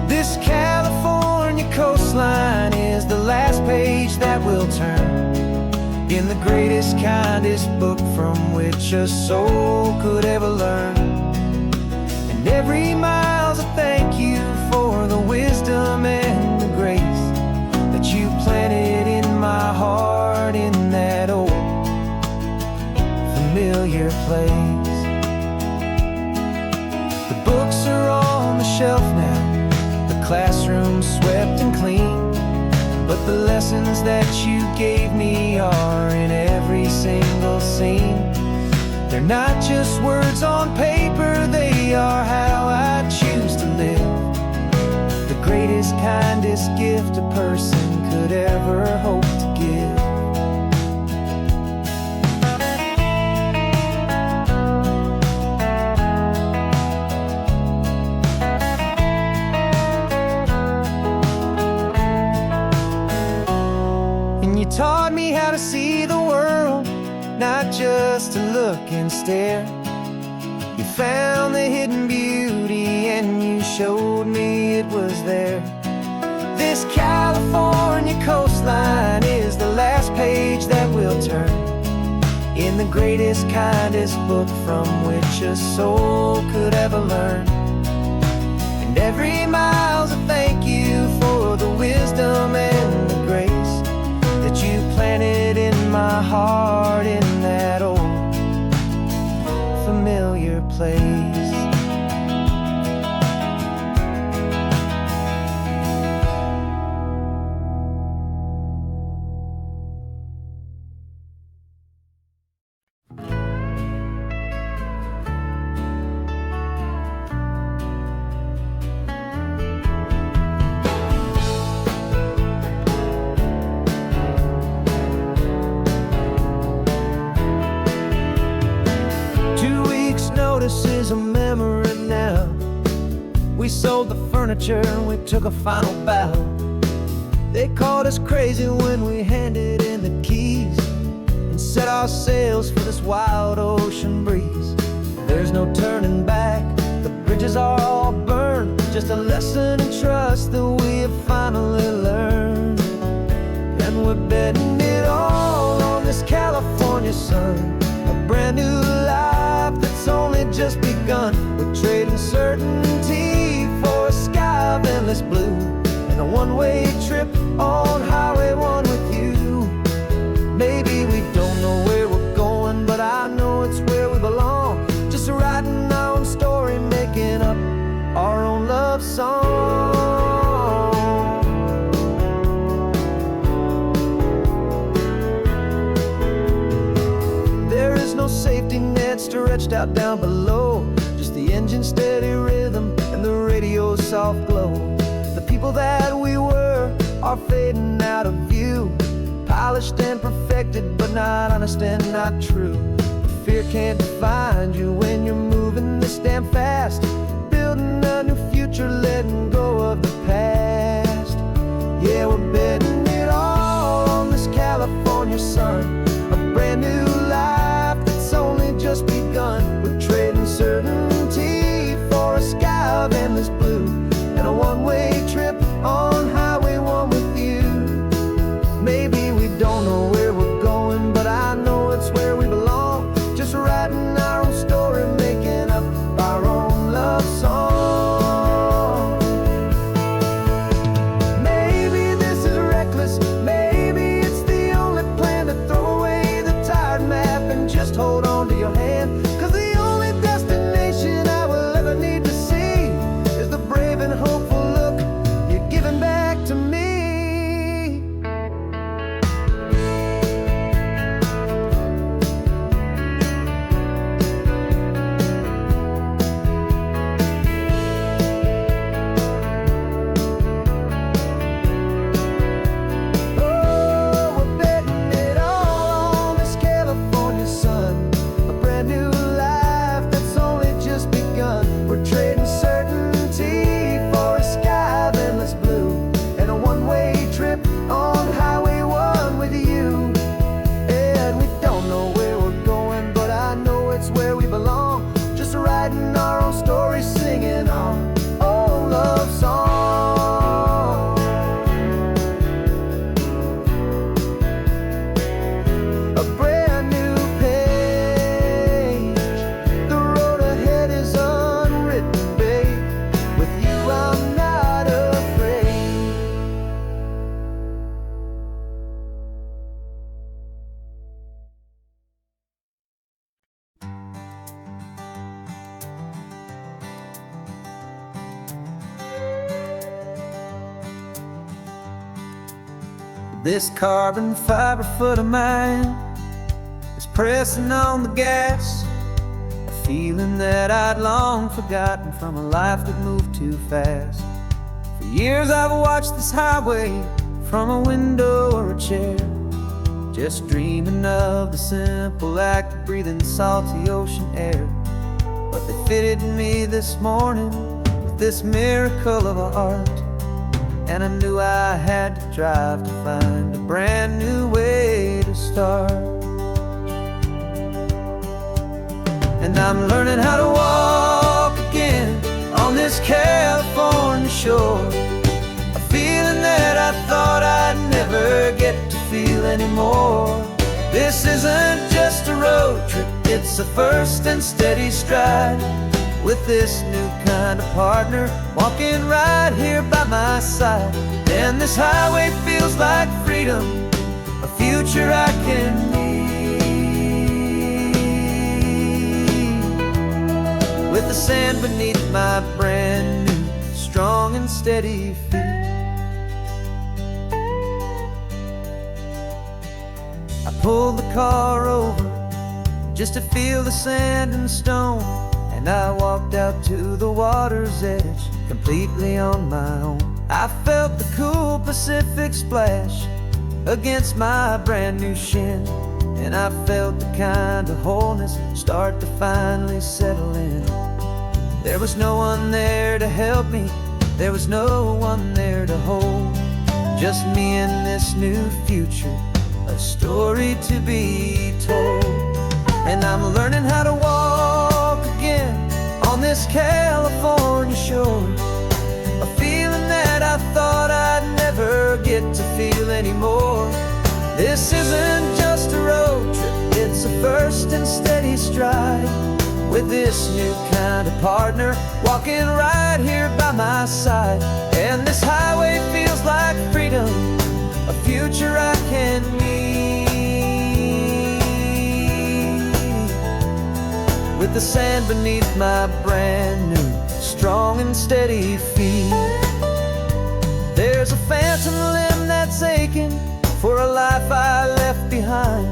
A: This California coastline is the last page that we'll turn in the greatest, kindest book from which a soul could ever learn. And every mile's a thank you for the wisdom and the grace that you planted in my heart in that old familiar place. The books are on the shelf now, the classroom swept and clean, but the lessons that you gave me are in every single scene. They're not just words on paper, they are how I choose to live. The greatest, kindest gift a person could ever hope to give. You taught me how to see the world, not just to look and stare. You found the hidden beauty and you showed me it was there. This California coastline is the last page that we'll turn in the greatest, kindest book from which a soul could ever learn. And every mile's a thank you for the wisdom and the grace that you planted in my heart in that old familiar place. This is a memory now. We sold the furniture and we took a final bow. They called us crazy when we handed in the keys and set our sails for this wild ocean breeze. There's no turning back, the bridges are all burned, just a lesson in trust that we have finally learned. And we're betting it all on this California sun, a brand new life that's only just begun. We're trading certainty for a sky of endless blue and a one-way trip on Highway 1 with you. Maybe we don't know where we're going, but I know it's where we belong. Just writing our own story, making up our own love song. There is no safety net stretched out down below, just the engine's steady rhythm and the radio's soft glow. The people that we were are fading out of view, polished and perfected, but not honest and not true. Fear can't define you when you're moving this damn fast, building a new future, letting go of the past. Yeah, we're betting it all on this California sun, a brand new life that's only just begun. We're trading certainty for a sky of endless blue and a one-way trip on Highway 1 with you. Maybe we don't know where we're going, but I know it's where we belong. Just writing our own story, making up our own love song. writing our own stories, singing our own love song. A brand new page, the road ahead is unwritten, babe. With you I'm not afraid. This carbon fiber foot of mine is pressing on the gas, a feeling that I'd long forgotten from a life that moved too fast. For years I've watched this highway from a window or a chair, just dreaming of the simple act of breathing salty ocean air. But they fitted me this morning with this miracle of art, and I knew I had to drive to find a brand new way to start. And I'm learning how to walk again on this California shore, a feeling that I thought I'd never get to feel anymore. This isn't just a road trip, it's a first and steady stride, with this new kind of partner walking right here by my side. And this highway feels like freedom, a future I can need, with the sand beneath my brand new strong and steady feet. I pulled the car over just to feel the sand and stone, and I walked out to the water's edge, completely on my own. I felt the cool Pacific splash against my brand new shin, and I felt the kind of wholeness start to finally settle in. There was no one there to help me, there was no one there to hold, just me and this new future, a story to be told. And I'm learning how to walk again on this California shore, a feeling that I thought I'd never get to feel anymore. This isn't just a road trip, it's a first and steady stride, with this new kind of partner walking right here by my side. And this highway feels like freedom, a future I can need, with the sand beneath my brand new strong and steady feet. There's a phantom limb that's aching for a life I left behind,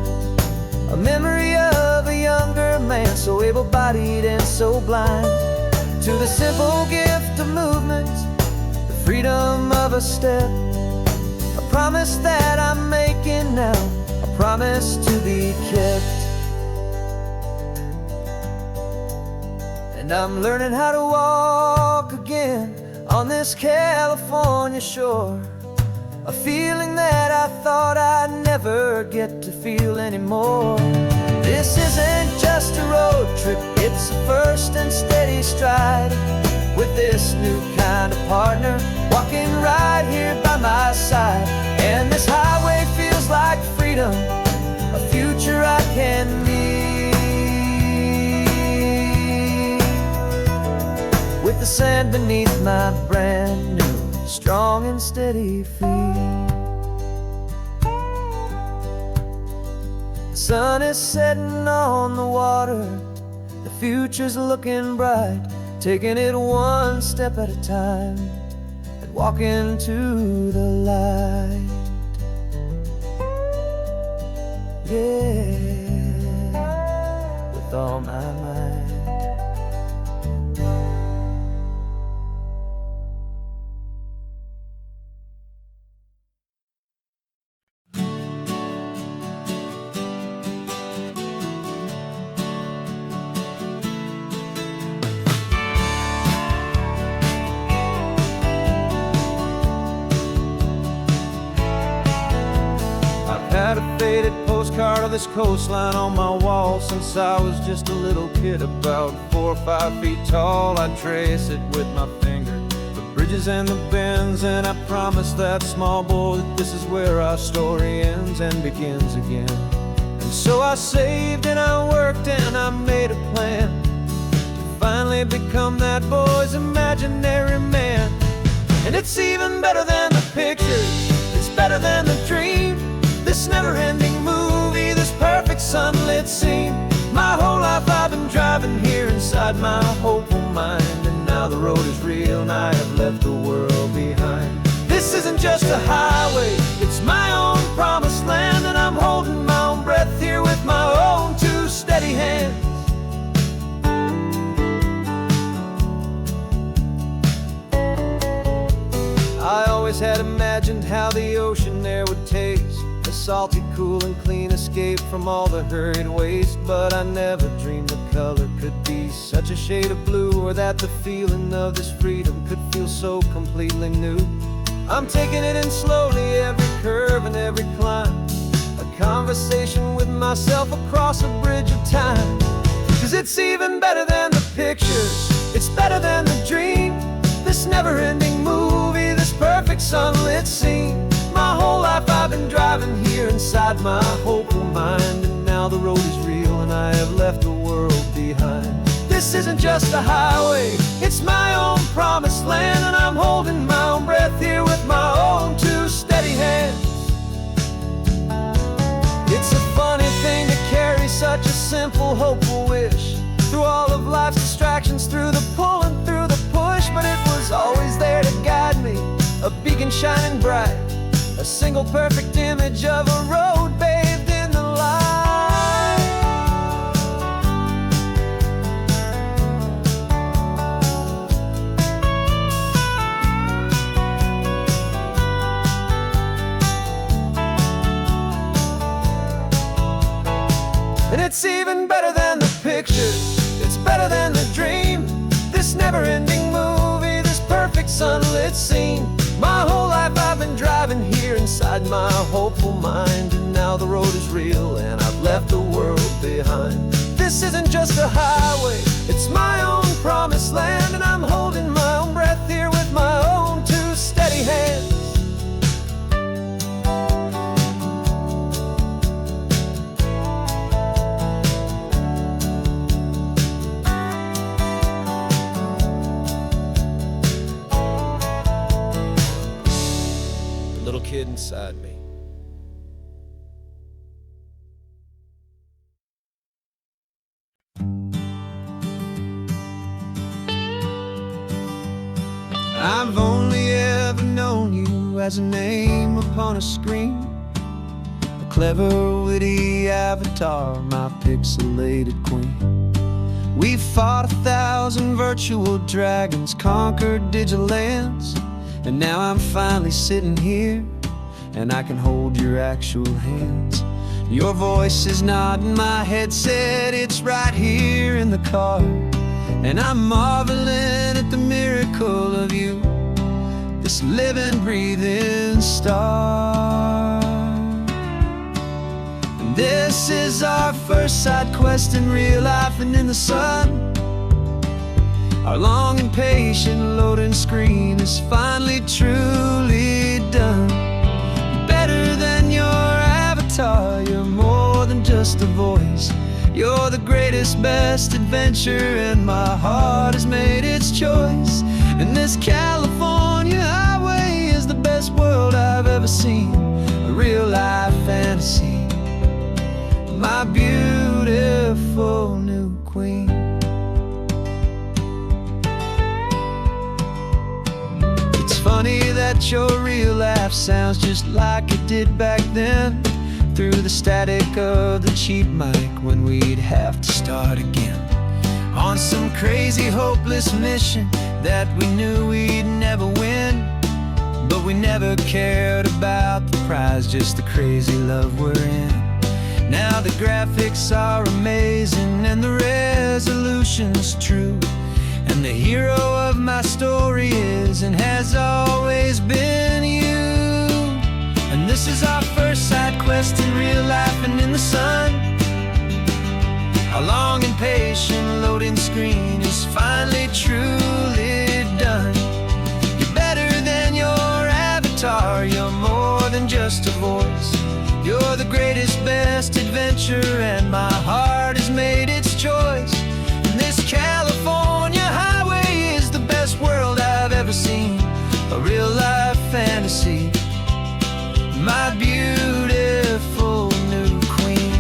A: a memory of a younger man, so able-bodied and so blind, to the simple gift of movement, the freedom of a step, a promise that I'm making now, a promise to be kept. And I'm learning how to walk again on this California shore, a feeling that I thought I'd never get to feel anymore. This isn't just a road trip, it's a first and steady stride, with this new kind of partner walking right here by my side. And this highway feels like freedom, a future I can need, with the sand beneath my brand new strong and steady feet. The sun is setting on the water, the future's looking bright, taking it one step at a time and walking to the light. Yeah, with all my might. Had a faded
B: postcard of this coastline on my wall since I was just a little kid, about 4 or 5 feet tall. I trace it with my finger, the bridges and the bends, and I promise that small boy that this is where our story ends and begins again. And so I saved and I worked and I made a plan to finally become that boy's imaginary man. And it's even better than the pictures, it's better than the dream, this never-ending movie, this perfect sunlit scene. My whole life I've been driving here inside my hopeful mind, and now the road is real and I have left the world behind. This isn't just a highway, it's my own promised land, and I'm holding my own breath here with my own 2 steady hands. I always had imagined how the ocean air would taste, a salty, cool and clean escape from all the hurried waste. But I never dreamed the color could be such a shade of blue, or that the feeling of this freedom could feel so completely new. I'm taking it in slowly, every curve and every climb, a conversation with myself across a bridge of time. 'Cause it's even better than the pictures, it's better than the dream, this never-ending movie, this perfect sunlit scene. My whole life I've been driving here inside my hopeful mind, and now the road is real and I have left the world behind. This isn't just a highway, it's my own promised land, and I'm holding my own breath here with my own 2 steady hands. It's a funny thing to carry such a simple, hopeful wish through all of life's distractions, through the pull and through the push. But it was always there to guide me, a beacon shining bright, a single perfect image of a road bathed in the light. And it's even better than the pictures, it's better than the dream, this never-ending movie, this perfect sunlit scene. My whole life I've been driving here inside my hopeful mind, and now the road is real and I've left the world behind. This isn't just a highway, it's my own promised land, and I'm holding my own breath here with my own 2 steady hands. Little kid inside me. I've only ever known you as a name upon a screen, a clever, witty avatar, my pixelated queen. We fought 1,000 virtual dragons, conquered digital lands, and now I'm finally sitting here, and I can hold your actual hands. Your voice is not in my headset, it's right here in the car, and I'm marveling at the miracle of you, this living, breathing star. And this is our first side quest in real life and in the sun. Our long and patient loading screen is finally truly done. Better than your avatar, you're more than just a voice, you're the greatest, best adventure, and my heart has made its choice. And this California highway is the best world I've ever seen, a real life fantasy, my beautiful new queen. Funny that your real laugh sounds just like it did back then, through the static of the cheap mic when we'd have to start again, on some crazy, hopeless mission that we knew we'd never win. But we never cared about the prize, just the crazy love we're in. Now the graphics are amazing and the resolution's true, and the hero of my story is and has always been you. And this is our first side quest in real life and in the sun. Our long and patient loading screen is finally truly done. You're better than your avatar, you're more than just a voice. You're the greatest, best adventure, and my heart has made its choice. And this California highway is the best world I've ever seen. A real life fantasy, my beautiful new queen.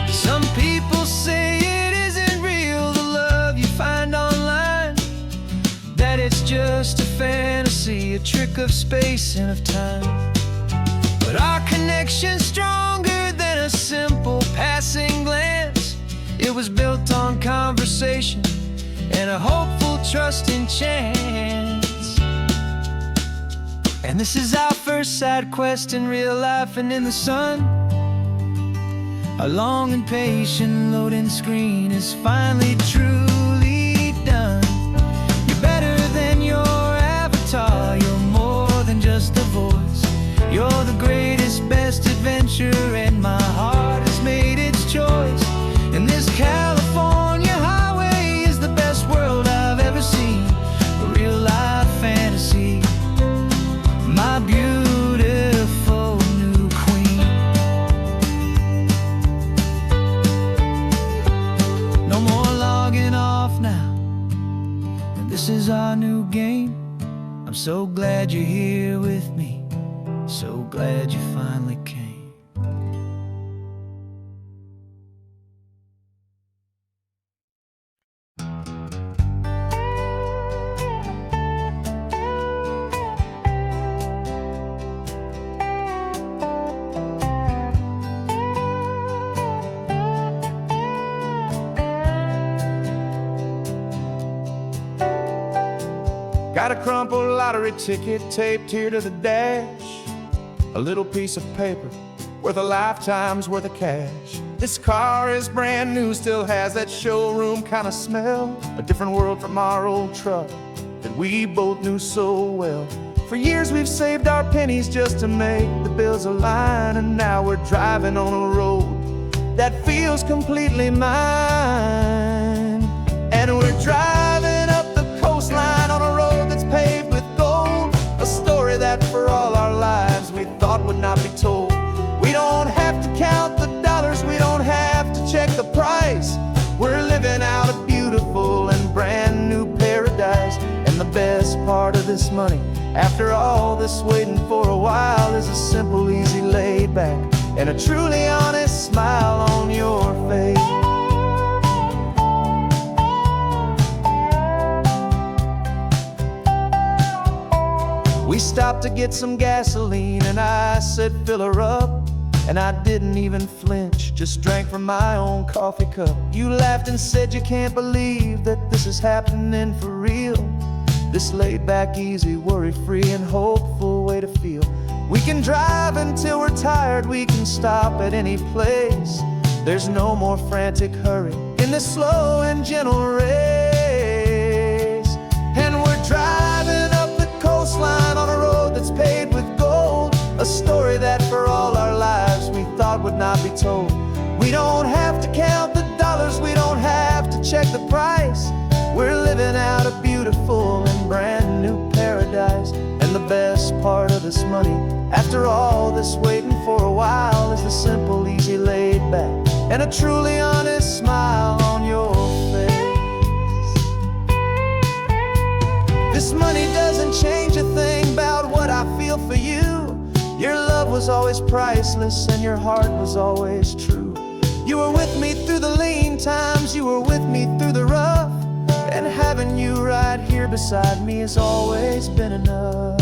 B: Some people say it isn't real, the love you find online, that it's just a fantasy, a trick of space and of time. But our connection's stronger than a simple passing glance. It was built on conversation and a hopeful, trusting chance. And this is our first side quest in real life and in the sun. Our long and patient loading screen is finally truly done. You're better than your avatar, you're more than just a voice. You're the greatest, best adventure, and my heart has made its choice. And this California highway is the best world I've ever seen. A real life fantasy, my beautiful new queen. No more logging off now, and this is our new game. I'm so glad you're here with me, so glad you finally came.
C: Got a crumpled lottery ticket taped here to the dash, a little piece of paper worth a lifetime's worth of cash. This car is brand new, still has that showroom kind of smell, a different world from our old truck that we both knew so well. For years we've saved our pennies just to make the bills align, and now we're driving on a road that feels completely mine. And we're driving up the coastline on a road that's paved with gold, a story that for all our lives we thought would not be told. We don't have to count the dollars, we don't have to check the price. We're living out a beautiful and brand new paradise. And the best part of this money, after all this waiting for a while, is a simple, easy, laid back, and a truly honest smile on your face. We stopped to get some gasoline, and I said, fill her up. And I didn't even flinch, just drank from my own coffee cup. You laughed and said you can't believe that this is happening for real. This laid back, easy, worry-free and hopeful way to feel. We can drive until we're tired, we can stop at any place. There's no more frantic hurry in this slow and gentle race. And we're driving up the coastline on a road that's paved with gold, a story that for all our lives we thought would not be told. We don't have to count the dollars, we don't have to check the price. We're living out a beautiful and brand new paradise. And the best part of this money, after all this waiting for a while, is the simple, easy, laid back, and a truly honest smile on your face. This money doesn't change a thing about what I feel for you. Your love was always priceless and your heart was always true. You were with me through the lean times, you were with me through the rough, and having you right here beside me has always been enough.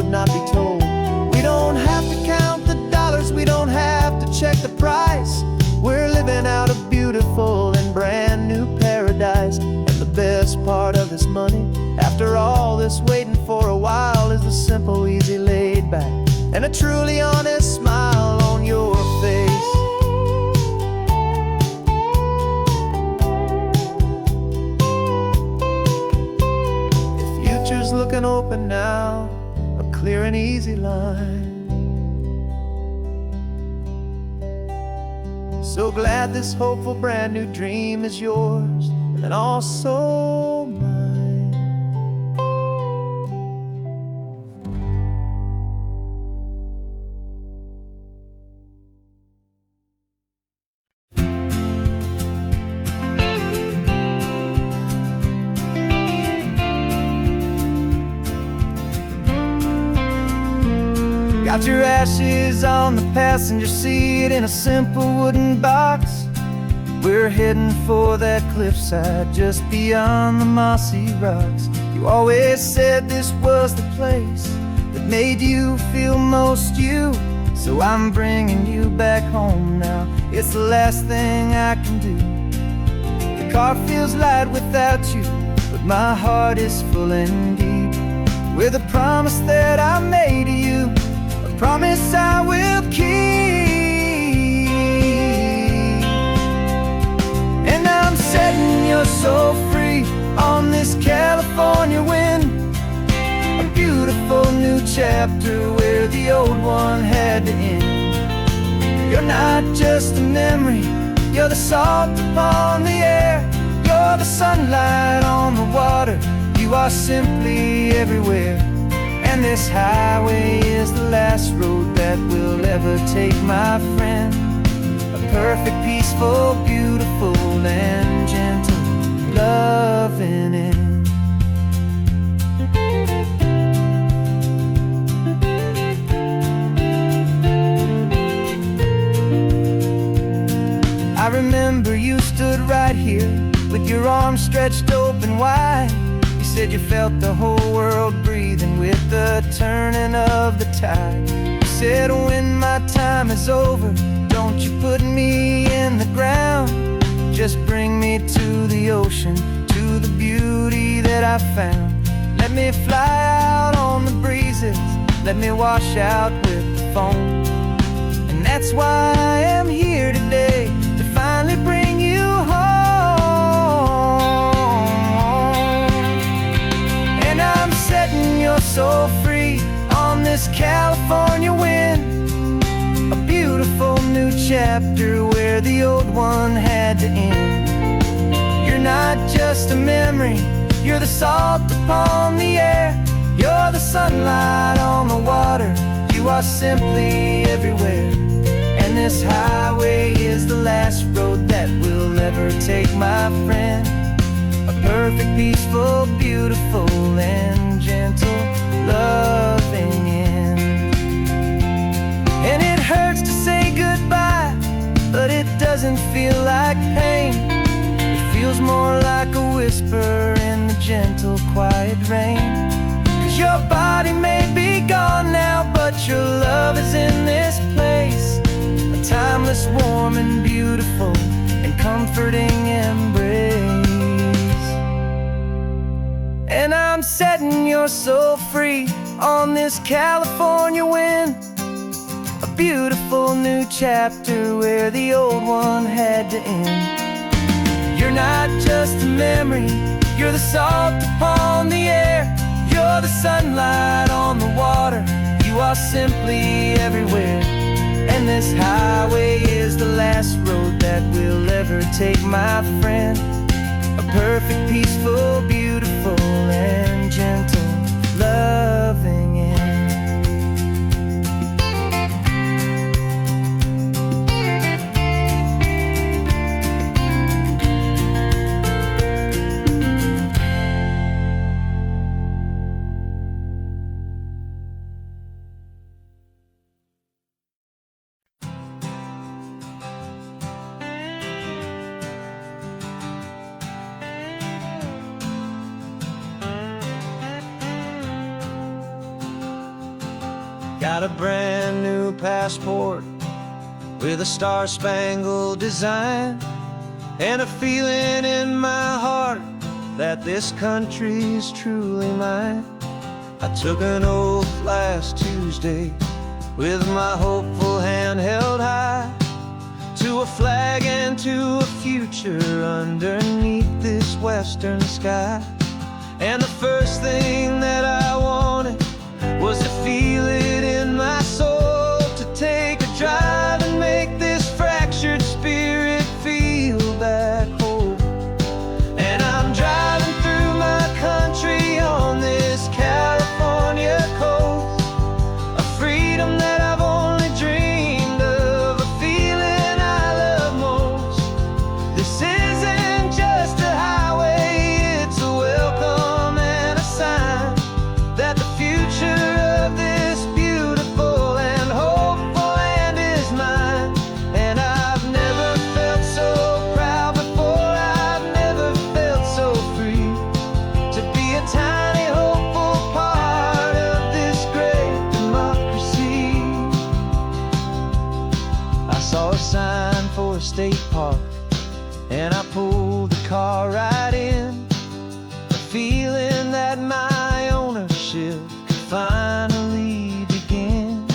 C: Not be told. We don't have to count the dollars, we don't
B: this money. After all this waiting for a while is the simple, easy, laid back, and a truly honest smile on your face. The future's looking open now, a clear and easy line. So glad this hopeful brand new dream is yours and also mine. Got your ashes on the passenger seat in a simple wooden box. We're heading for that cliffside just beyond the mossy rocks. You always said this was the place that made you feel most you. So I'm bringing you back home now. It's the last thing I can do. The car feels light without you, but my heart is full and deep with a promise that I made to you, a promise I will keep. And I'm setting you so free on this California wind, a beautiful new chapter where the old one had to end. You're not just a memory, you're the salt upon the air, you're the sunlight on the water, you are simply everywhere. And this highway is the last road that we'll ever take, my friend. A perfect, peaceful, beautiful, and gentle loving end. I remember you stood right here with your arms stretched open wide. You said you felt the whole world breathing with the turning of the tide. You said when my time is over, don't you put me in the ground, just bring me to the ocean, to the beauty that I found. Let me fly out on the breezes, let me wash out with the foam. And that's why I am here today, to finally bring you home. And I'm setting you so free on this California wind, a beautiful new chapter where the old one had to end. You're not just a memory, you're the salt upon the air, you're the sunlight on the water, you are simply everywhere. And this highway is the last road that we'll ever take, my friend. A perfect, peaceful, beautiful, and gentle loving end. And it hurts to say goodbye, but it doesn't feel like pain. It feels more like a whisper in the gentle, quiet rain. 'Cause your body may be gone now, but your love is in this place, a timeless, warm, and beautiful, and comforting embrace. And I'm setting you so free on this California wind, a beautiful new chapter where the old one had to end. You're not just a memory, you're the salt upon the air, you're the sunlight on the water, you are simply everywhere. And this highway is the last road that we'll ever take, my friend. A perfect, peaceful, beautiful, and gentle loving end. Got a brand new passport with a star-spangled design, and a feeling in my heart that this country's truly mine. I took an oath last Tuesday with my hopeful hand held high, to a flag and to a future underneath this western sky. And the first thing that I wanted was to feel it in my soul, to take a drive and make this fractured spirit feel back home. And I'm driving through my country on this California coast, a freedom that I've only dreamed of, a feeling I love most. This isn't just a highway, it's a welcome and a sign that the future of this beautiful and hopeful land is mine. And I've never felt so proud before, I've never felt so free, to be a tiny hopeful part of this great democracy. I saw a sign for a state park, and I pulled the car right in, a feeling that my ownership could finally begin.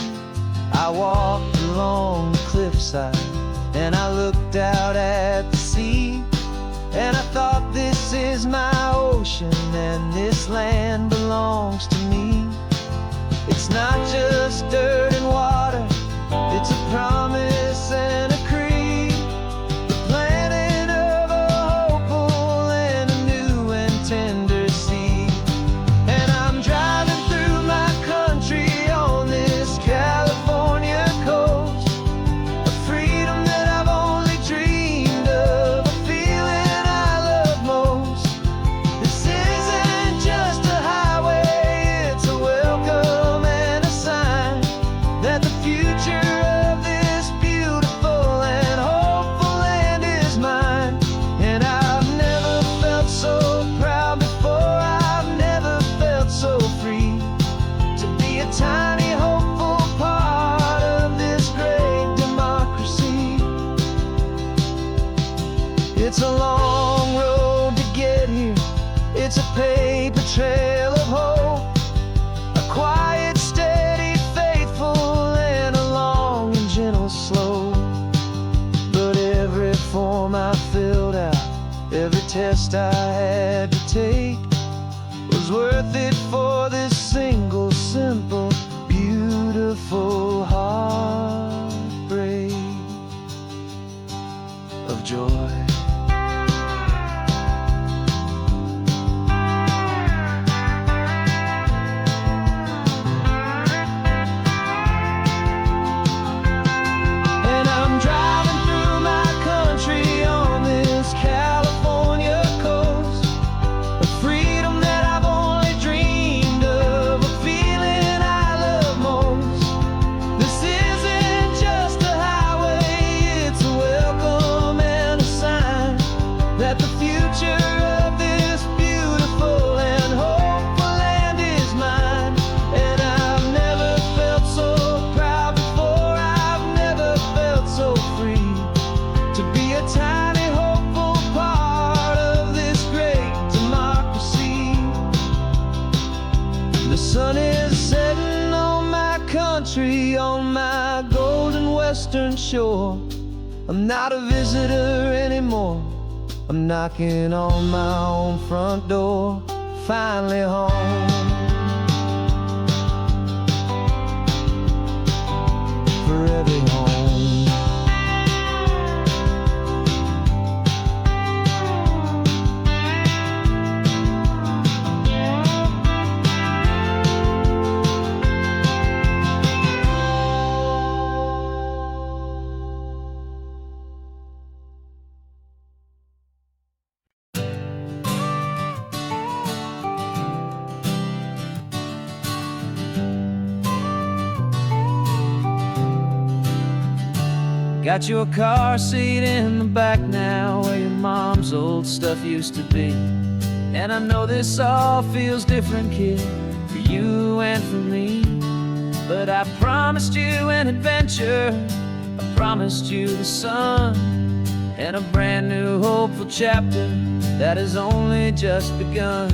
B: I walked along the cliffside and I looked out at the sea, and I thought, this is my ocean and this land belongs to me. It's not just dirt and water, it's a promise and a creed, the planting of a hopeful and a new and tender seed. And I'm driving through my country on this California coast, a freedom that I've only dreamed of, a feeling I love most. This isn't just a highway, it's a welcome and a sign that the future of this beautiful and hopeful land is mine. And I've never felt so proud before, I've never felt so free, to be a tiny hopeful part of this great democracy. It's a long road to get here, it's a paper trail of hope, a quiet, steady, faithful, and a long and gentle slope. But every form I filled out, every test I had to take, was worth it for this single, simple, beautiful heartbreak of joy. And I'm driving through my country on this California coast, a freedom that I've only dreamed of, a feeling I love most. This isn't just a highway, it's a welcome and a sign that the future of this beautiful and hopeful land is mine. And I've never felt so proud before, I've never felt so free, to be a tiny hopeful part of this great democracy. The sun is setting on my country, on my golden western shore. I'm not a visitor anymore, I'm knocking on my own front door, finally home. Forever home. Got your car seat in the back now, where your mom's old stuff used to be. And I know this all feels different, kid, for you and for me. But I promised you an adventure, I promised you the sun, and a brand new hopeful chapter that has only just begun.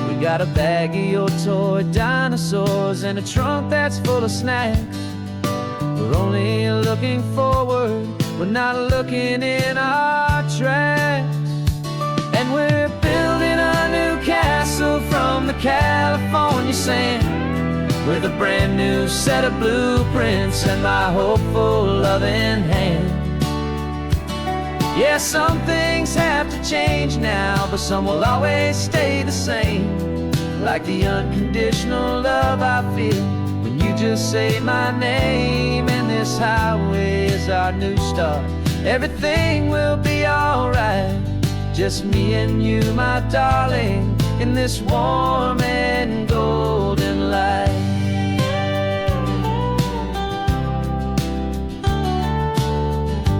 B: We got a bag of your toy dinosaurs and a trunk that's full of snacks. We're only looking forward, we're not looking in our tracks. And we're building a new castle from the California sand, with a brand new set of blueprints and my hopeful loving hand. Yeah, some things have to change now, but some will always stay the same. Like the unconditional love I feel when you just say my name. And this highway is our new start. Everything will be alright. Just me and you, my darling, in this warm and golden light.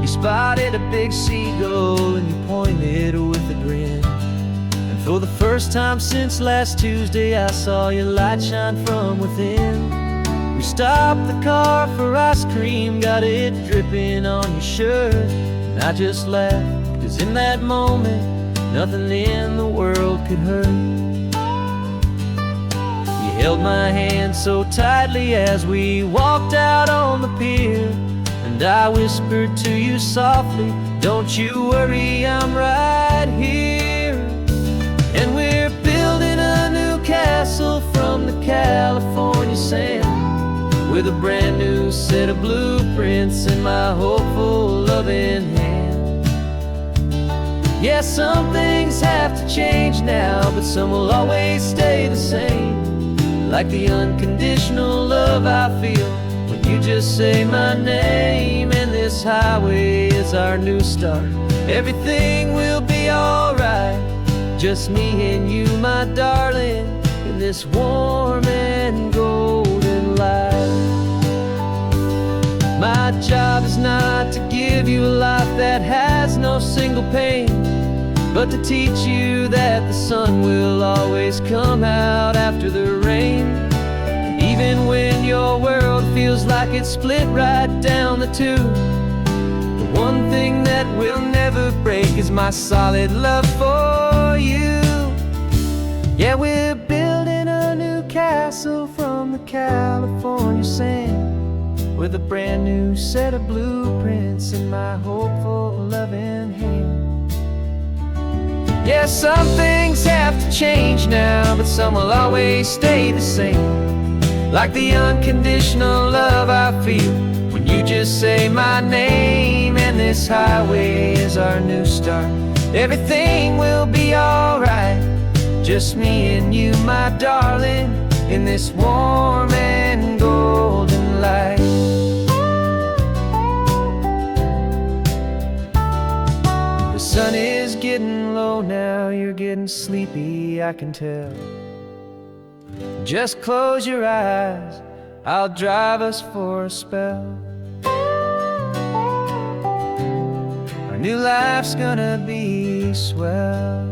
B: You spotted a big seagull and you pointed with a grin. And for the first time since last Tuesday, I saw your light shine from within. We stopped the car for ice cream, got it dripping on your shirt. And I just laughed, 'cause in that moment, nothing in the world could hurt. You held my hand so tightly as we walked out on the pier, and I whispered to you softly, don't you worry, I'm right here. And we're building a new castle from the California sand, with a brand new set of blueprints in my hopeful loving hand. Yeah, some things have to change now, but some will always stay the same. Like the unconditional love I feel when you just say my name. And this highway is our new start. Everything will be alright. Just me and you, my darling, in this warm and golden light. My job is not to give you a life that has no single pain, but to teach you that the sun will always come out after the rain. Even when your world feels like it's split right down the two, the one thing that will never break is my solid love for you. Yeah, we're building a new castle from the California sand, with a brand new set of blueprints in my hopeful loving hand. Yeah, some things have to change now, but some will always stay the same. Like the unconditional love I feel when you just say my name. And this highway is our new start. Everything will be alright. Just me and you, my darling, in this warm and golden light. The sun is getting low now, you're getting sleepy, I can tell. Just close your eyes, I'll drive us for a spell. Our new life's gonna be swell.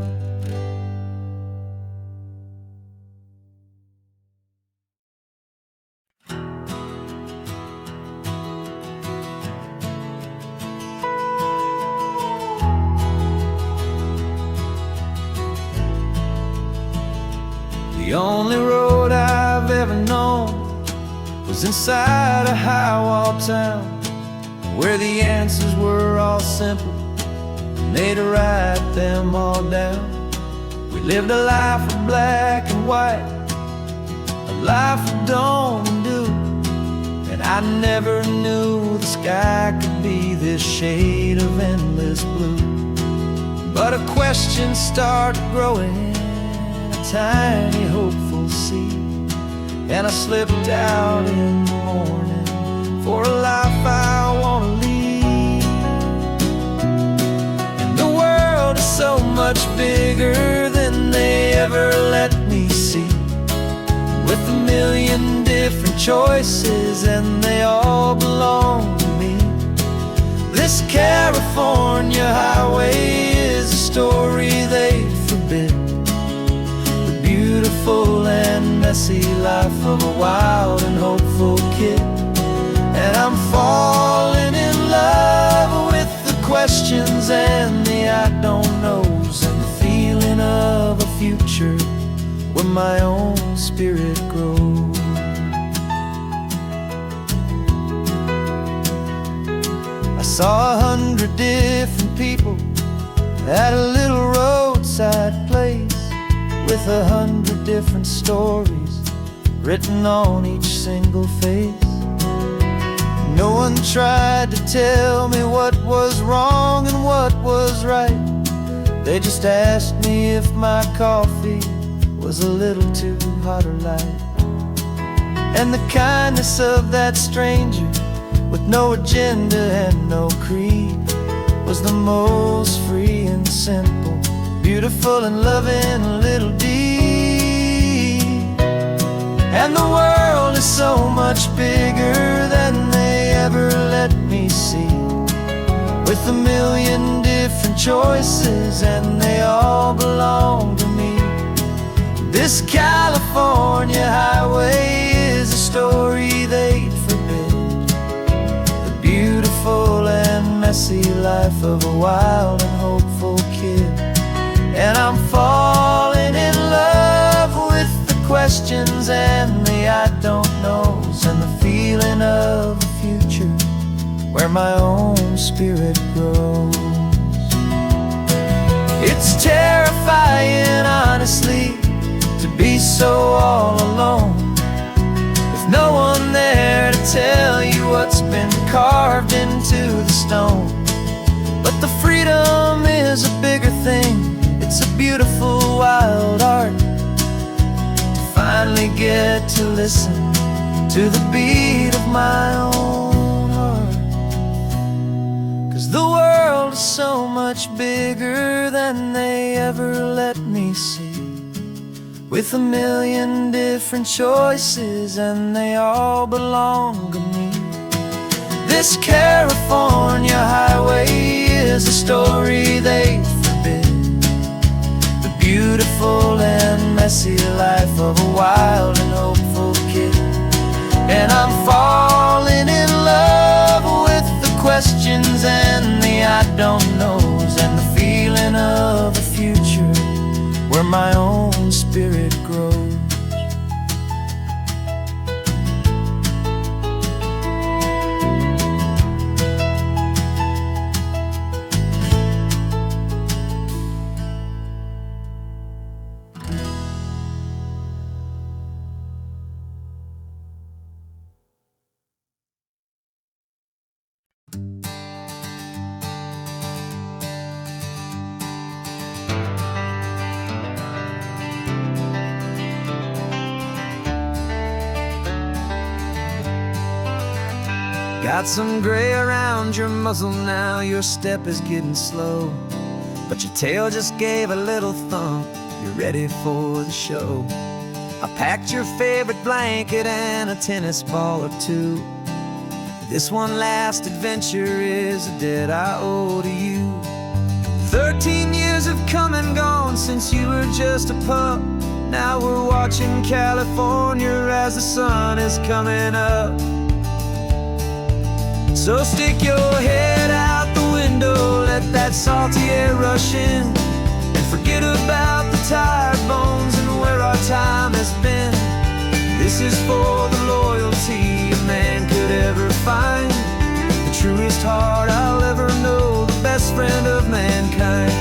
B: The only road I've ever known was inside a high-wall town, where the answers were all simple and they'd write them all down. We lived a life of black and white, a life of don't and do, and I never knew the sky could be this shade of endless blue. But a question started growing, tiny hopeful seed, and I slipped out in the morning for a life I want to lead. And the world is so much bigger than they ever let me see, with a million different choices and they all belong to me. This California highway is a story they forbid, beautiful and messy life of a wild and hopeful kid. And I'm falling in love with questions and the I don't knows, and the feeling of a future where my own spirit grows. I saw 100 different people at a little roadside place, with 100 different stories written on each single face. No one tried to tell me what was wrong and what was right. They just asked me if my coffee was a little too hot or light. And the kindness of that stranger, with no agenda and no creed, was the most free and simple, beautiful and loving little deed. And the world is so much bigger than they ever let me see, with a million different choices and they all belong to me. This California highway is a story they'd forbid, the beautiful and messy life of a wild and hopeful kid. And I'm falling in love with the questions and the I don't knows, and the feeling of a future where my own spirit grows. It's terrifying, honestly, to be so all alone, with no one there to tell you what's been carved into the stone. But the freedom is a bigger thing. It's a beautiful wild art to finally get to listen to the beat of my own heart. 'Cause the world is so much bigger than they ever let me see, with a million different choices and they all belong to me. This California highway is a story they forbid, the beautiful and messy life of a wild and hopeful kid. And I'm falling in love with the questions and the I don't knows, and the feeling of a future where my own spirit grows. Got some gray around your muzzle now, your step is getting slow, but your tail just gave a little thump, you're ready for the show. I packed your favorite blanket and a tennis ball or two. This one last adventure is a debt I owe to you. 13 years have come and gone since you were just a pup. Now we're watching California as the sun is coming up. So stick your head out the window, let that salty air rush in, and forget about the tired bones and where our time has been. This is for the loyalty a man could ever find, the truest heart I'll ever know, the best friend of mankind.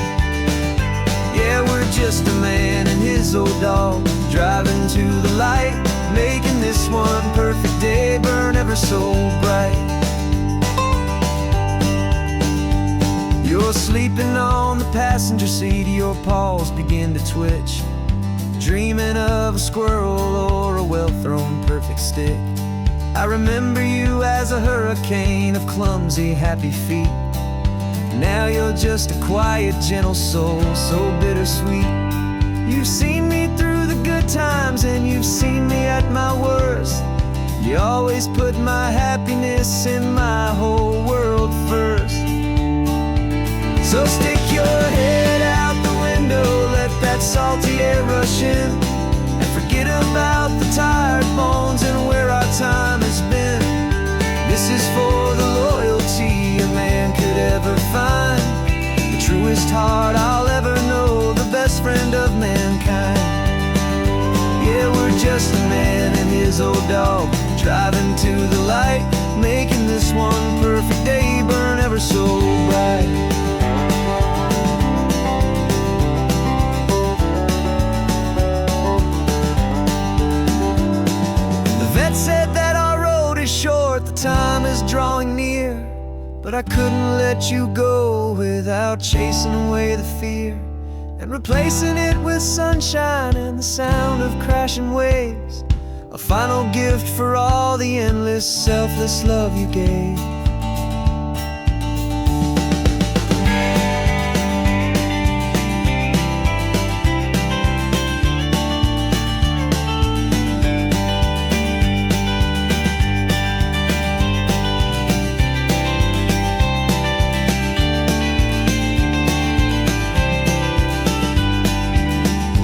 B: Yeah, we're just a man and his old dog, driving to the light, making this one perfect day burn ever so bright. You're sleeping on the passenger seat, your paws begin to twitch, dreaming of a squirrel or a well-thrown perfect stick. I remember you as a hurricane of clumsy, happy feet. Now you're just a quiet, gentle soul, so bittersweet. You've seen me through the good times and you've seen me at my worst. You always put my happiness in my whole world first. So stick your head out the window, let that salty air rush in, and forget about the tired bones and where our time has been. This is for the loyalty a man could ever find. but I couldn't let you go without chasing away the fear and replacing it with sunshine and the sound of crashing waves. A final gift for all the endless, selfless love you gave.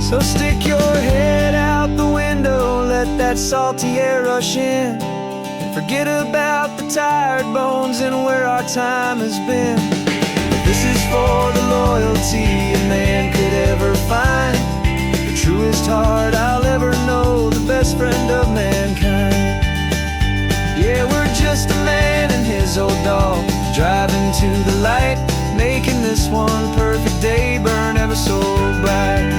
B: So stick your head out the window, let that salty air rush in, and forget about the tired bones and where our time has been. This is for the loyalty a man could ever find, the truest heart I'll ever know, the best friend of mankind. Yeah, we're just a man and his old dog, driving to the light, making this one perfect day burn ever so bright.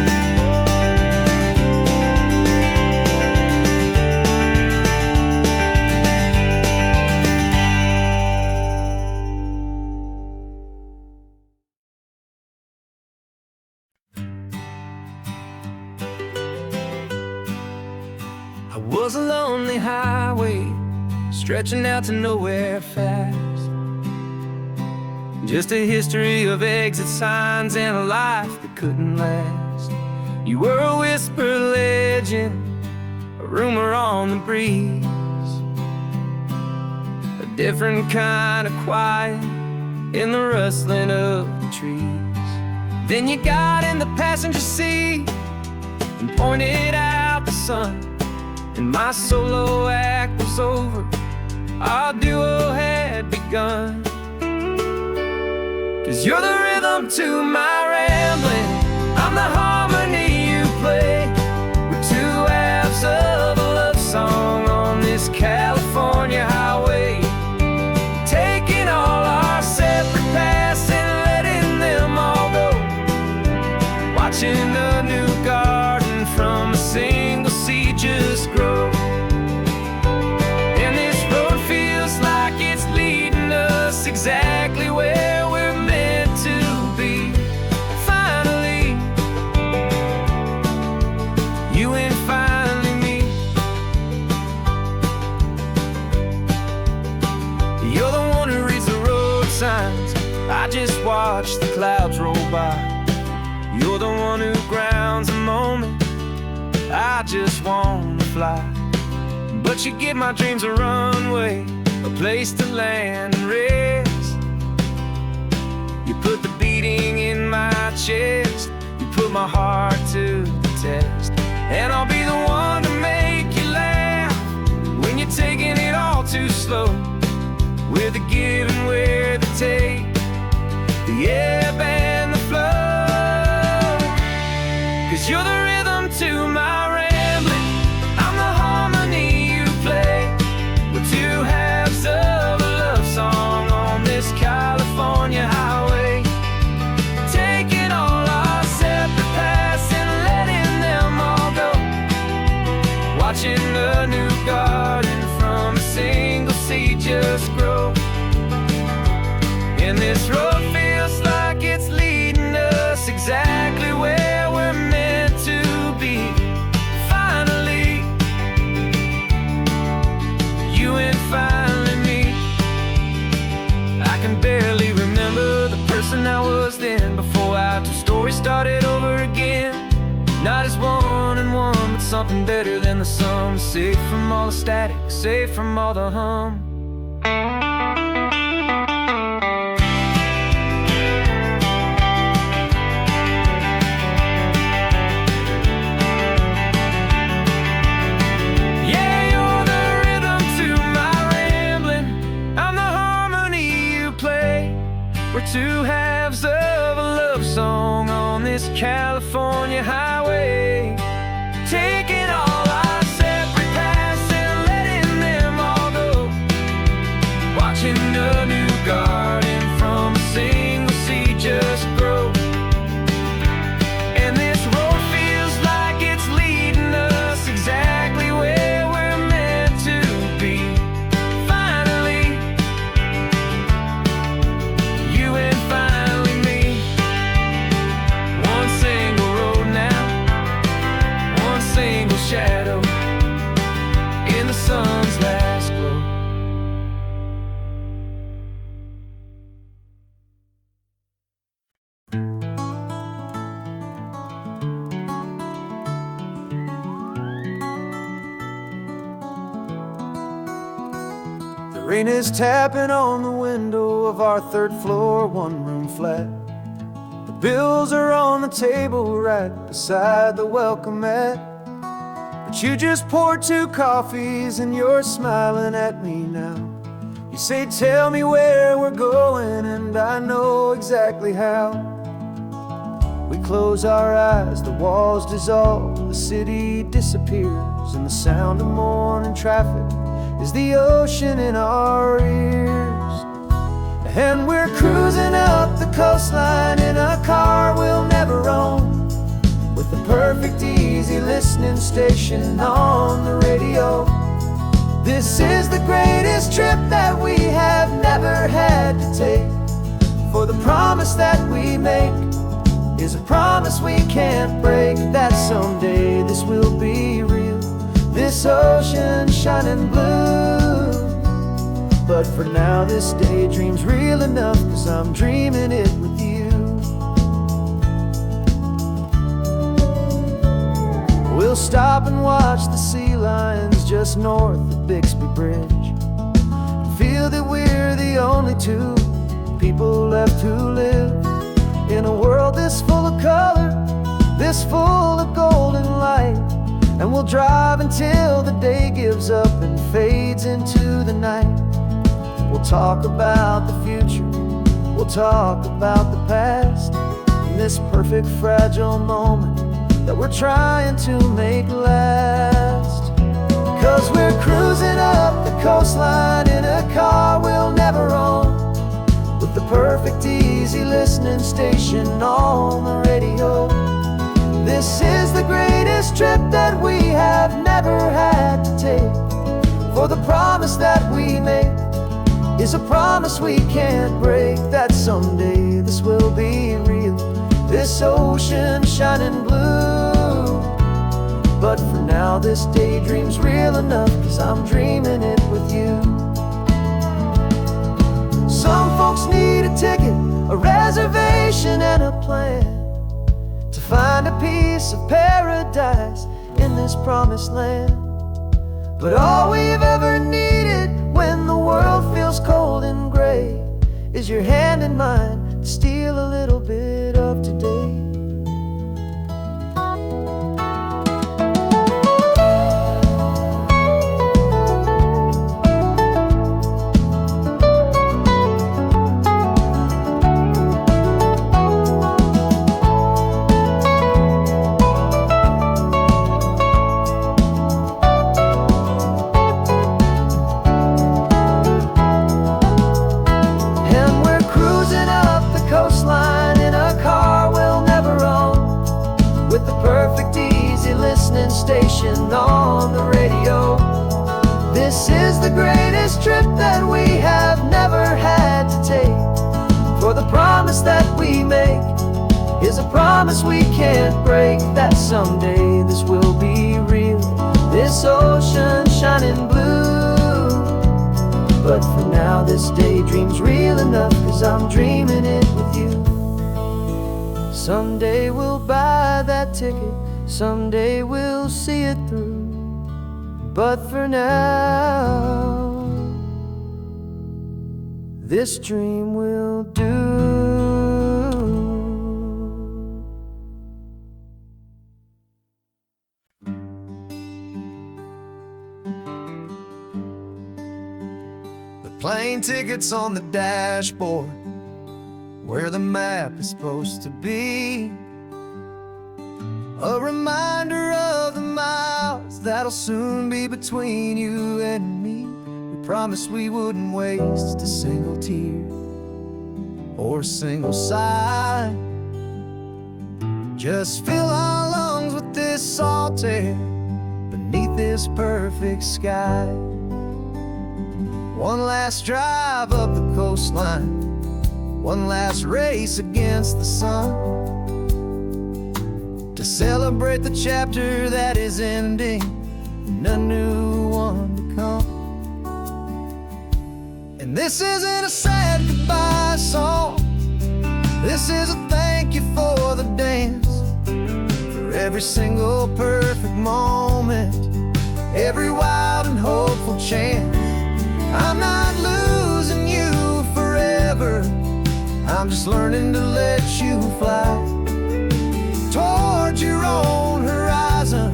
B: I was a lonely highway, stretching out to nowhere fast. Just a history of exit signs and a life that couldn't last. You were a whisper legend, a rumor on the breeze, a different kind of quiet in the rustling of the trees. Then you got in the passenger seat and pointed out the sun, and my solo act was over, our duo had begun. 'Cause you're the rhythm to my rambling, I'm the harmony you play. We're two halves of a love song on this California highway, taking all our separate paths and letting them all go, watching a new garden from a single seed just grow. And this road feels like it's leading us exactly where we're meant to be. Finally, you and finally me. You're the one who reads the road signs, I just watch the clouds roll by. You're the one who grounds a moment, I just wanna fly. But you give my dreams a runway, a place to land and rest. You put the beating in my chest, you put my heart to the test. And I'll be the one to make you laugh when you're taking it all too slow, with the give and with the take, the ebb and the flow. 'Cause you're the rhythm to my rambling, I'm the harmony you play. We're two halves of a love song on this California highway, taking all our separate paths and letting them all go, watching a new garden from a single seed just grow. And this road feels like it's leading us exactly where we're meant to be. Finally, you and finally me. I can barely remember the person I was then, before our two stories started over again. Not as one and one, but something better than the sum. Safe from all the static, safe from all the hum. We're two halves of a love song on this California highway, taking all our separate paths and letting them all go, watching a new garden from a single seed just grow. And this road feels like it's leading us exactly where we're meant to be. Finally,
A: Rain is tapping on the window of our third floor, one-room flat. The bills are on the table right beside the welcome mat. But you just poured 2 coffees and you're smiling at me now. You say, tell me where we're going, and I know exactly how. We close our eyes, the walls dissolve, the city disappears, and the sound of morning traffic is the ocean in our ears. And we're cruising up the coastline in a car we'll never own, with the perfect easy listening station on the radio. This is the greatest trip that we have never had to take, for the promise that we make is a promise we can't break, that someday this will be real, this ocean shining blue. But for now this daydream's real enough, 'cause I'm dreaming it with you. We'll stop and watch the sea lions just north of Bixby Bridge, and feel that we're the only 2 people left who live in a world this full of color, this full of golden light. And we'll drive until the day gives up and fades into the night. We'll talk about the future, we'll talk about the past, in this perfect fragile moment that we're trying to make last. 'Cause we're cruising up the coastline in a car we'll never own, with the perfect easy listening station on the radio. This is the greatest trip that we have never had to take, for the promise that we make is a promise we can't break, that someday this will be real, this ocean shining blue. But for now this daydream's real enough, 'cause I'm dreaming it with you. Some folks need a ticket, a reservation and a plan, to find a piece of paradise in this promised land. But all we've ever needed when the world feels cold and gray is your hand in mine to steal a little bit of today. Station on the radio. This is the greatest trip that we have never had to take, for the promise that we make is a promise we can't break, that someday this will be real, this ocean shining blue. But for now this daydream's real enough, 'cause I'm dreaming it with you. Someday we'll buy that ticket, someday we'll see it through, but for now this dream will do. The plane ticket's on the dashboard, where the map is supposed to be, a reminder of the miles that'll soon be between you and me. We promised we wouldn't waste a single tear or a single sigh. Just fill our lungs with this salt air beneath this perfect sky. One last drive up the coastline, one last race against the sun, to celebrate the chapter that is ending and a new one to come. And this isn't a sad goodbye song, this is a thank you for the dance, for every single perfect moment, every wild and hopeful chance. I'm not looking
B: I'm just learning to let you fly towards your own horizon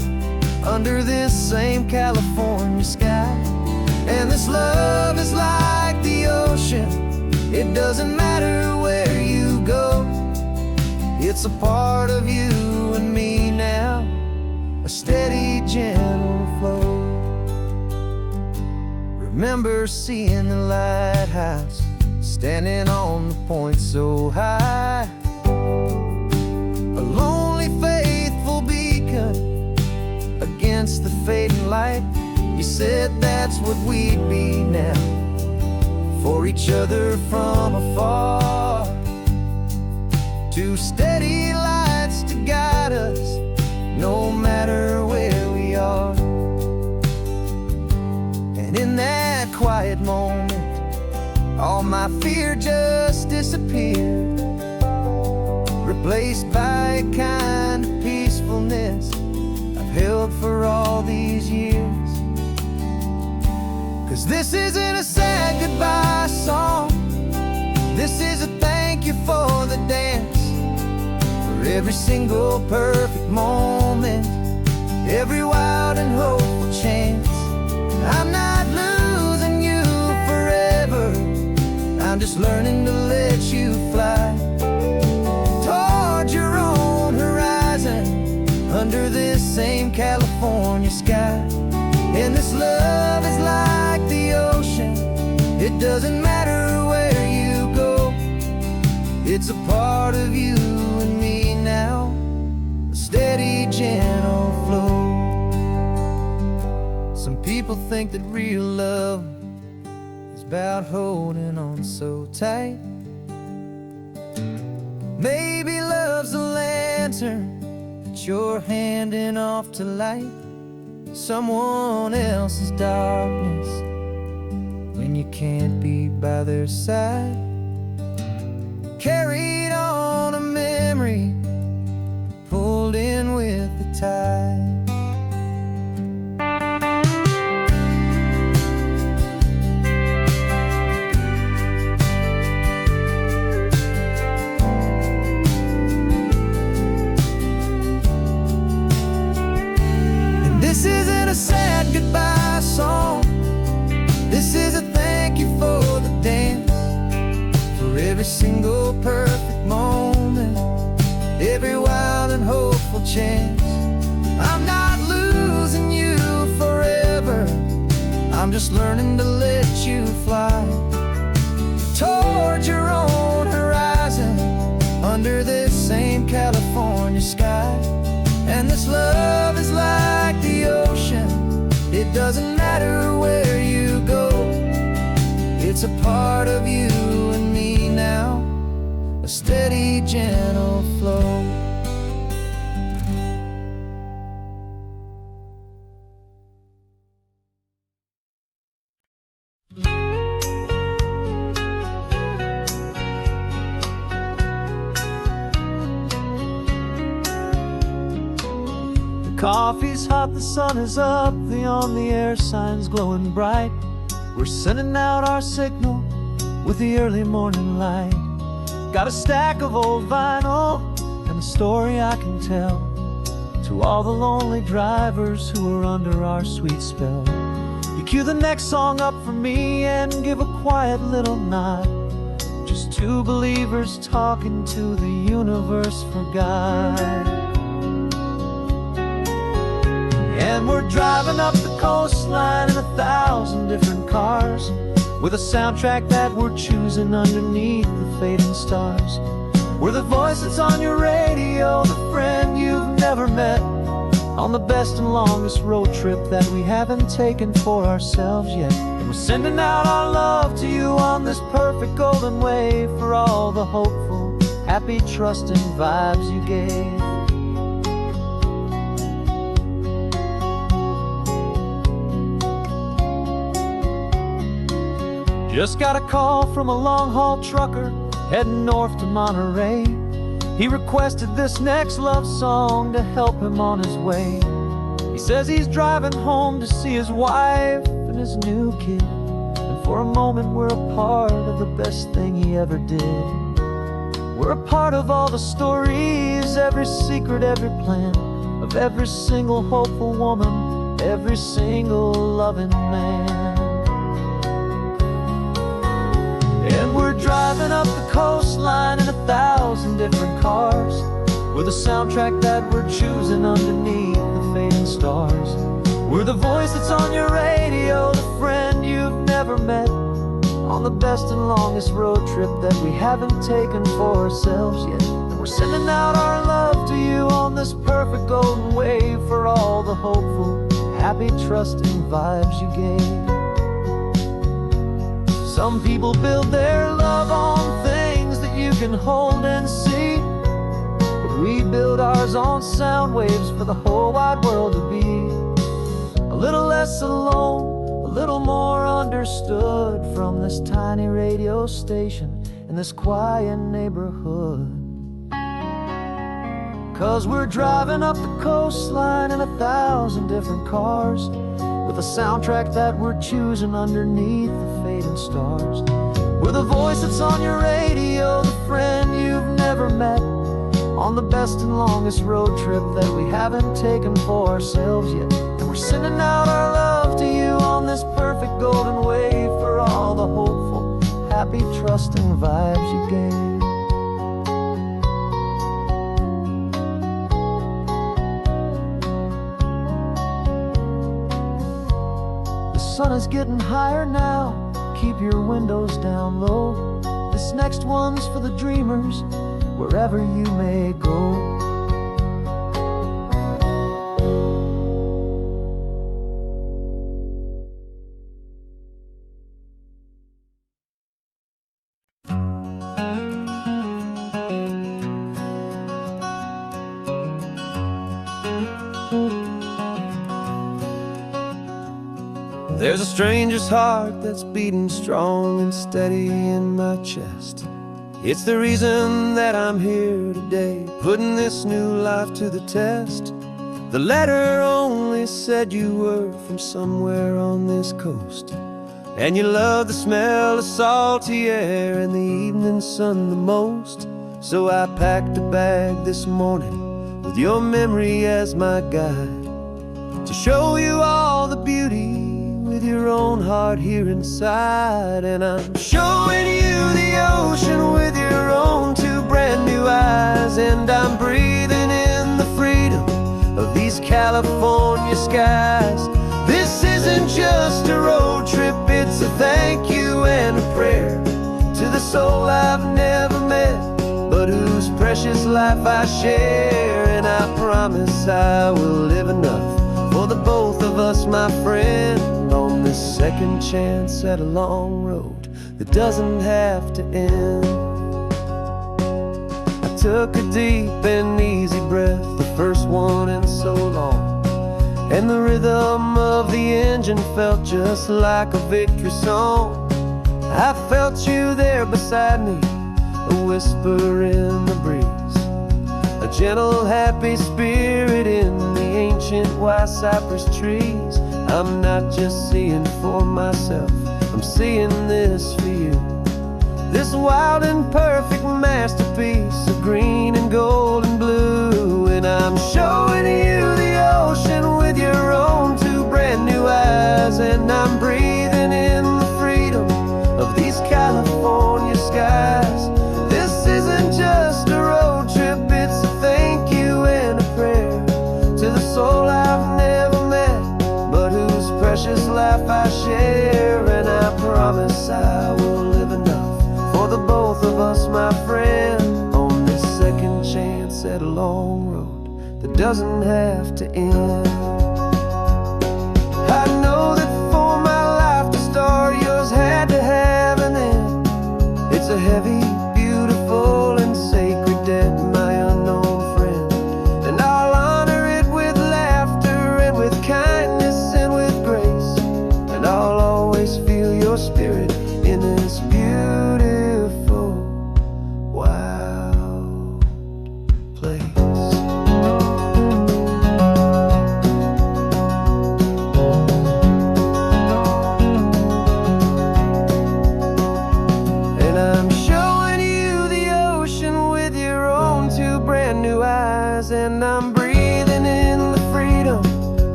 B: under this same California sky. And this love is like the ocean, it doesn't matter where you go. It's a part of you and me now, a steady, gentle flow. Remember seeing the lighthouse, standing on the point so high, a lonely, faithful beacon against the fading light. You said that's what we'd be now, for each other from afar. Two steady lights to guide us, no matter where we are. And in that quiet moment, all my fear just disappeared, replaced by a kind of peacefulness I've held for all these years. 'Cause this isn't a sad goodbye song, this is a thank you for the dance, for every single perfect moment, every wild and hopeful chance. I'm not losing you forever, I'm just learning to let you fly towards your own horizon under this same California sky. And this love is like the ocean, it doesn't matter where you go. It's a part of you and me now, a steady, gentle flow. Some people think that real love is about holding on so tight. Maybe love's a lantern that you're handing off to light someone else's darkness when you can't be by their side. Carried on a memory, pulled in with the tide. This isn't a sad goodbye song, this is a thank you for the dance, for every single perfect moment, every wild and hopeful chance. I'm not losing you forever, I'm just learning to let you fly towards your own horizon under this same California sky. And this love is like the ocean, it doesn't matter where you go. It's a part of you and me now, a steady, gentle flow.
D: Coffee's hot, the sun is up, the on-the-air sign's glowing bright. We're sending out our signal with the early morning light. Got a stack of old vinyl and a story I can tell to all the lonely drivers who are under our sweet spell. You cue the next song up for me and give a quiet little nod. Just two believers talking to the universe for God. And we're driving up the coastline in 1,000 different cars, with a soundtrack that we're choosing underneath the fading stars. We're the voice that's on your radio, the friend you've never met, on the best and longest road trip that we haven't taken for ourselves yet. And we're sending out our love to you on this perfect golden wave, for all the hopeful, happy, trusting vibes you gave. Just got a call from a long-haul trucker heading north to Monterey. He requested this next love song to help him on his way. He says he's driving home to see his wife and his new kid, and for a moment we're a part of the best thing he ever did. We're a part of all the stories, every secret, every plan, of every single hopeful woman, every single loving man. And we're driving up the coastline in 1,000 different cars, with a soundtrack that we're choosing underneath the fading stars. We're the voice that's on your radio, the friend you've never met, on the best and longest road trip that we haven't taken for ourselves yet. And we're sending out our love to you on this perfect golden wave, for all the hopeful, happy, trusting vibes you gave. Some people build their love on things that you can hold and see, but we build ours on sound waves for the whole wide world to be a little less alone, a little more understood, from this tiny radio station in this quiet neighborhood. 'Cause we're driving up the coastline in 1,000 different cars, with a soundtrack that we're choosing underneath the fading stars. We're the voice that's on your radio, the friend you've never met, on the best and longest road trip that we haven't taken for ourselves yet. And we're sending out our love to you on this perfect golden wave, for all the hopeful, happy, trusting vibes you gave. The sun is getting higher now, keep your windows down low. This next one's for the dreamers, wherever you may go.
B: There's a stranger's heart that's beating strong and steady in my chest. It's the reason that I'm here today, putting this new life to the test. The letter only said you were from somewhere on this coast, and you love the smell of salty air and the evening sun the most. So I packed a bag this morning with your memory as my guide, to show you all the beauty with your own heart here inside. And I'm showing you the ocean with your own two brand new eyes, and I'm breathing in the freedom of these California skies. This isn't just a road trip, it's a thank you and a prayer to the soul I've never met, but whose precious life I share. And I promise I will live enough for the both of us, my friend, on this second chance at a long road that doesn't have to end. I took a deep and easy breath, the first one in so long, and the rhythm of the engine felt just like a victory song. I felt you there beside me, a whisper in the breeze, a gentle happy spirit in the ancient white cypress trees. I'm not just seeing for myself, I'm seeing this for you, this wild and perfect masterpiece of green and gold and blue. And I'm showing you the ocean with your own two brand new eyes, and I'm breathing in the freedom of these California skies. This isn't just a road trip, it's a thank you and a prayer to the soul I've never met, but whose precious life I share. And I promise I will live enough for the both of us, my friend, on this second chance at a long road that doesn't have to end. I know that for my life to start, yours had to have an end. It's a heavy, beautiful, and sacred debt, my unknown friend, and I'll honor it with laughter and with kindness and with grace, and I'll always feel your spirit in this beautiful, wild place.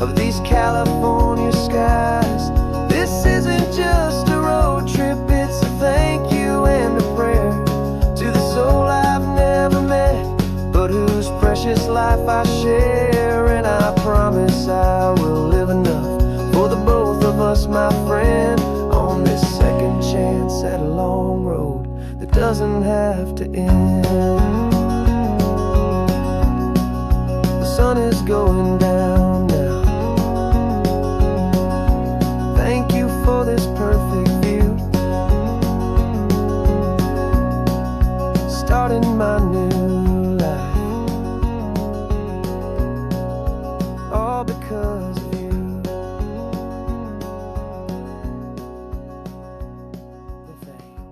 A: of these California skies. This isn't just a road trip, it's a thank you and a prayer to the soul I've never met, but whose precious life I share. And I promise I will live enough for the both of us, my friend, on this second chance at a long road that doesn't have to end. The sun is going down now. Thank you for this perfect view, starting my new life, all because of you. Thank you.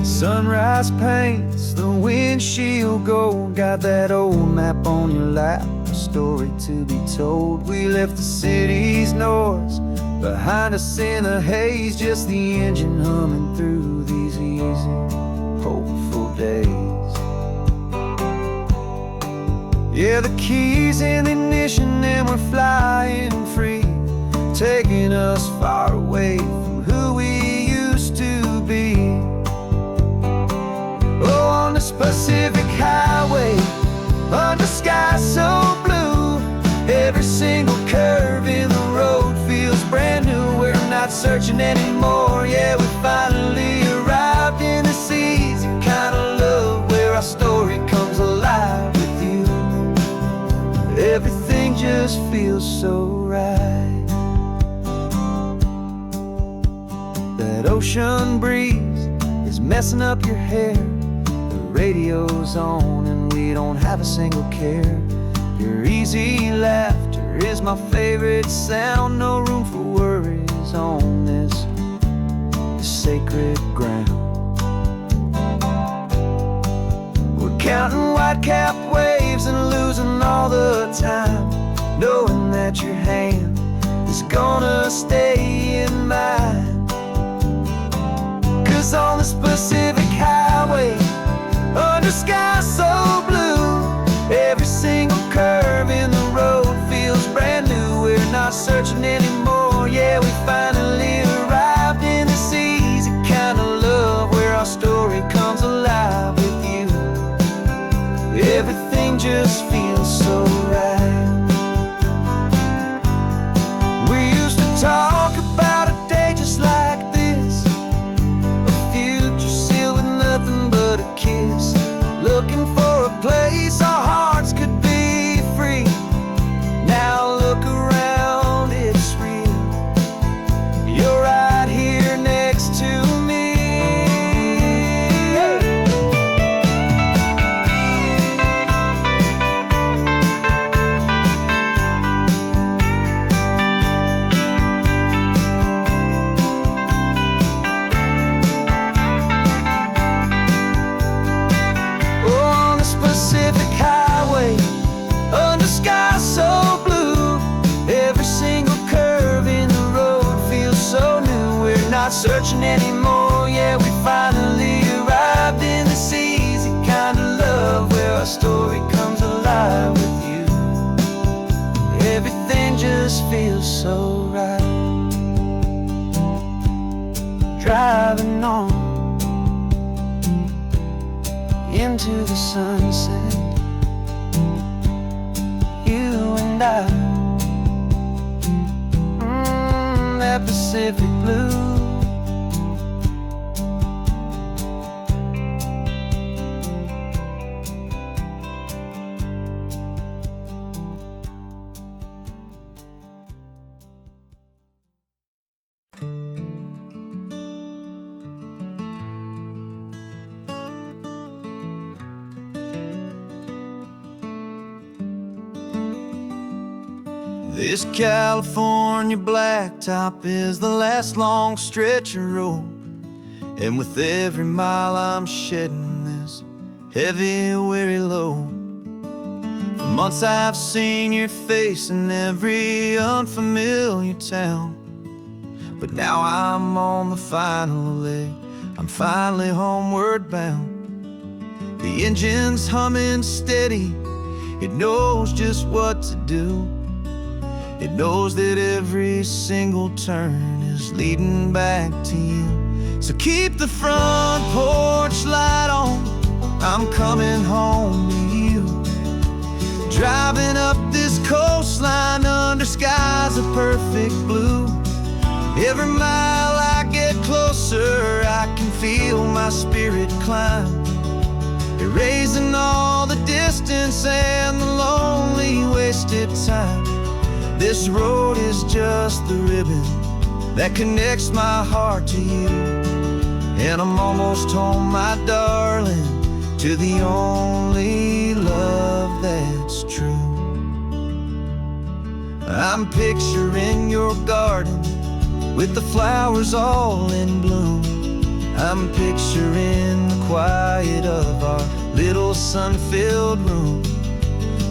B: Sunrise paints the windshield gold. Got that old map on your lap, a story to be told. We left the city's noise behind us in the haze, just the engine humming through these easy, hopeful days. Yeah, the keys in the ignition and we're flying free, taking us far away from who we used to be. Oh, on this Pacific highway, under sky so blue, every single curve in the road feels brand new. We're not searching anymore, yeah, we finally arrived in this easy kind of love where our story comes alive with you. Everything just feels so right. That ocean breeze is messing up your hair, radio's on and we don't have a single care. Your easy laughter is my favorite sound. No room for worries on this sacred ground. We're counting white-capped waves and losing all the time, knowing that your hand is gonna stay in mine. 'Cause on this Pacific highway, under sky so blue, every single curve in the road feels brand new. We're not searching anymore, yeah, we finally arrived in this easy kind of love where our story comes alive with you. Everything just feels so right. We used to talk about a day just like this, a future sealed with nothing but a kiss, looking for a place our hearts could be free. Now look around, it's real. You're right here next to me. Pacific highway, under sky so blue, every single curve in the road feels so new. We're not searching anymore, yeah, we finally arrived in this easy kind of love where our story comes alive with you. Everything just feels so right. Driving on into the sunset, you and I, that Pacific blue. This California blacktop is the last long stretch of road, And with every mile I'm shedding this heavy, weary load. For months I've seen your face in every unfamiliar town, but now I'm on the final leg, I'm finally homeward bound. The engine's humming steady, it knows just what to do. It knows that every single turn is leading back to you. So keep the front porch light on, I'm coming home to you. Driving up this coastline under skies of perfect blue. Every mile I get closer, I can feel my spirit climb, erasing all the distance and the lonely wasted time. This road is just the ribbon that connects my heart to you. And I'm almost home, my darling, to the only love that's true. I'm picturing your garden with the flowers all in bloom. I'm picturing the quiet of our little sun-filled room.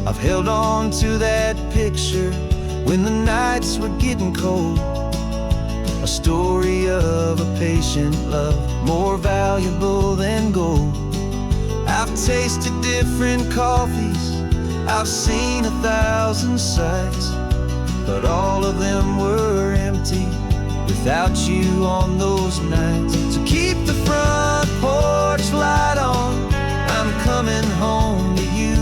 B: I've held on to that picture when the nights were getting cold. A story of a patient love, more valuable than gold. I've tasted different coffees, I've seen 1,000 sights, but all of them were empty without you on those nights. So keep the front porch light on, I'm coming home to you.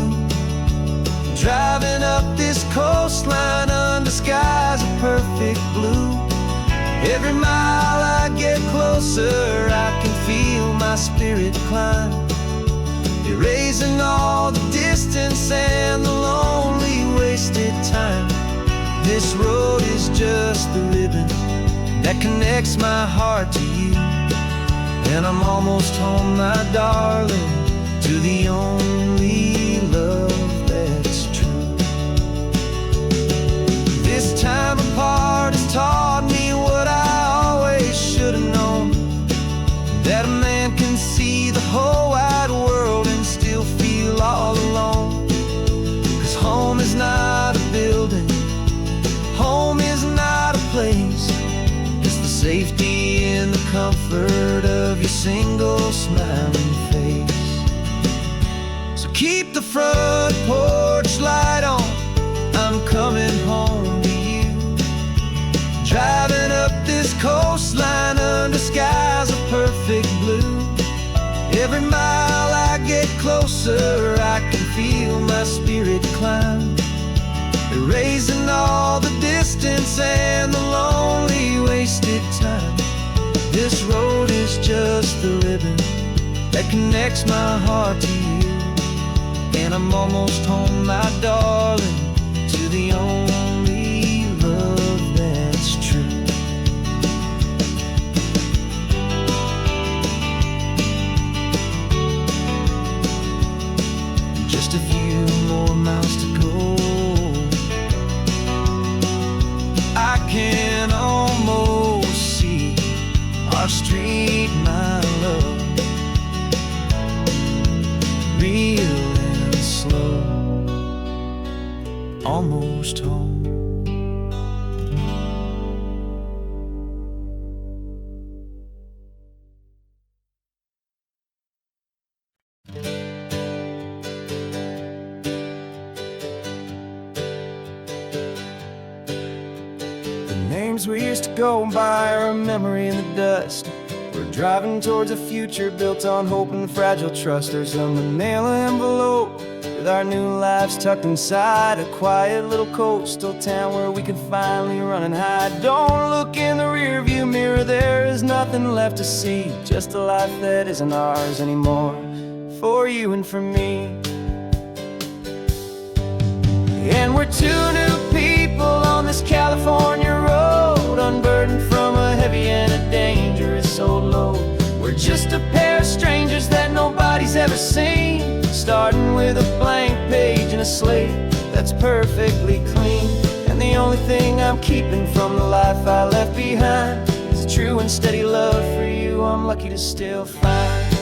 B: Driving up this coastline under skies of perfect blue. Every mile I get closer, I can feel my spirit climb, erasing all the distance and the lonely wasted time. This road is just the ribbon that connects my heart to you. And I'm almost home, my darling, to the only love that's true. This time apart has taught me what I always should have known, that a man can see the whole wide world and still feel all alone. 'Cause home is not a building, home is not a place, it's the safety and the comfort of your single smiling face. So keep the front porch light on, I'm coming home to you. Driving up this coastline under skies of perfect blue. Every mile I get closer, I can feel my spirit climb, erasing all the distance and the lonely wasted time. This road is just the ribbon that connects my heart to you. And I'm almost home, my darling, to the only love that's true. Just a few more miles to go, I can almost see our street, my love, real and slow, almost home.
A: Names we used to go by are a memory in the dust. We're driving towards a future built on hope and fragile trust. There's a manila envelope with our new lives tucked inside, a quiet little coastal town where we can finally run and hide. Don't look in the rearview mirror, there is nothing left to see, just a life that isn't ours anymore, for you and for me. And we're two new people on this California road, unburdened from a heavy and a dangerous old load. We're just a pair of strangers that nobody's ever seen, starting with a blank page and a slate that's perfectly clean. And the only thing I'm keeping from the life I left behind is
B: It's true and steady love for you I'm lucky to still find.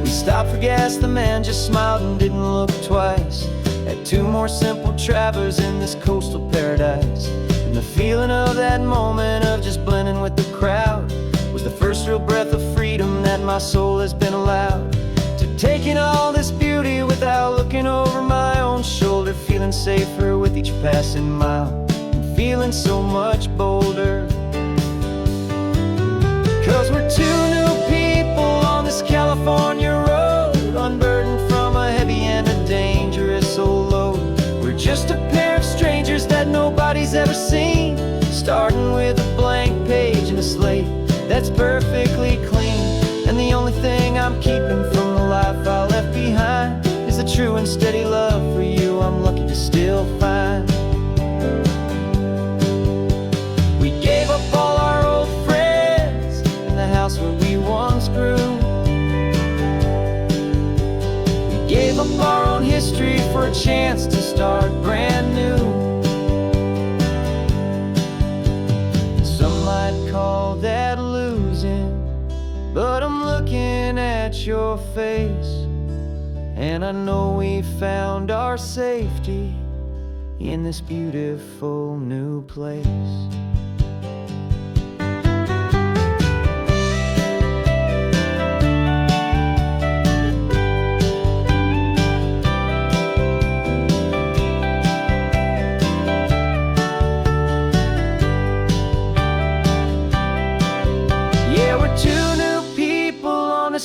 B: We stopped for gas, the man just smiled and didn't look twice. Had two more simple travelers in this coastal paradise. And the feeling of that moment of just blending with the crowd was the first real breath of freedom that my soul has been allowed. To take in all this beauty without looking over my own shoulder, feeling safer with each passing mile, and feeling so much bolder. 'Cause we're two new people on this California road, unburdened from a heavy and a dangerous old load. We're just a pair of strangers that nobody's ever seen, starting with a blank page and a slate that's perfectly clean. And the only thing I'm keeping from the life I left behind is the true and steady love for you I'm lucky to still find. We gave up all our old friends in the house where we once grew. We gave up our own history for a chance to start brand new. Some might call that losing, but I'm looking at your face, and I know we found our safety in this beautiful new place.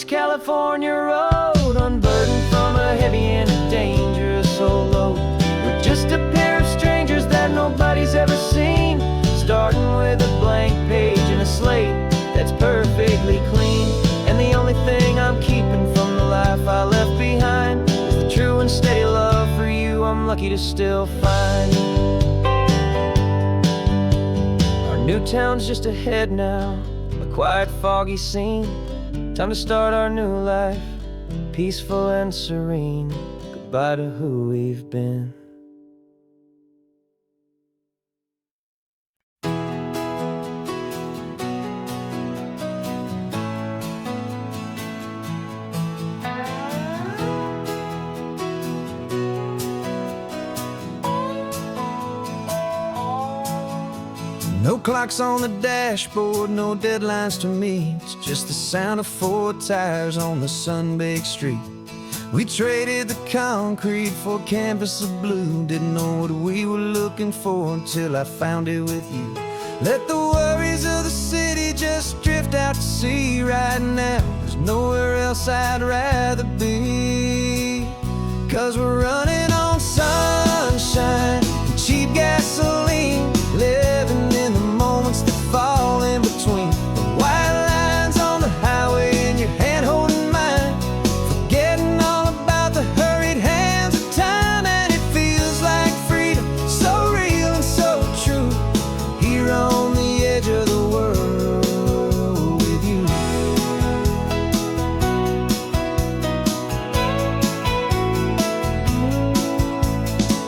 B: California road, unburdened from a heavy and a dangerous old load. We're just a pair of strangers that nobody's ever seen, starting with a blank page and a slate that's perfectly clean. And the only thing I'm keeping from the life I left behind is the true and steady love for you I'm lucky to still find. Our new town's just ahead now, a quiet foggy scene. Time to start our new life, peaceful and serene. Goodbye to who we've been.
A: No clocks on the dashboard, no deadlines to meet. It's just the sound of 4 tires on the sun-baked street. We traded the concrete for a canvas of blue. Didn't know what we were looking for until I found it with you. Let the worries of the city just drift out to sea right now. There's nowhere else I'd rather be. 'Cause we're running on sunshine and cheap gasoline, living in the moments that fall in between. The white lines on the highway and your hand holding mine, forgetting all about the hurried hands of time. And it feels like freedom, so real and so true, here on the edge of the world with you.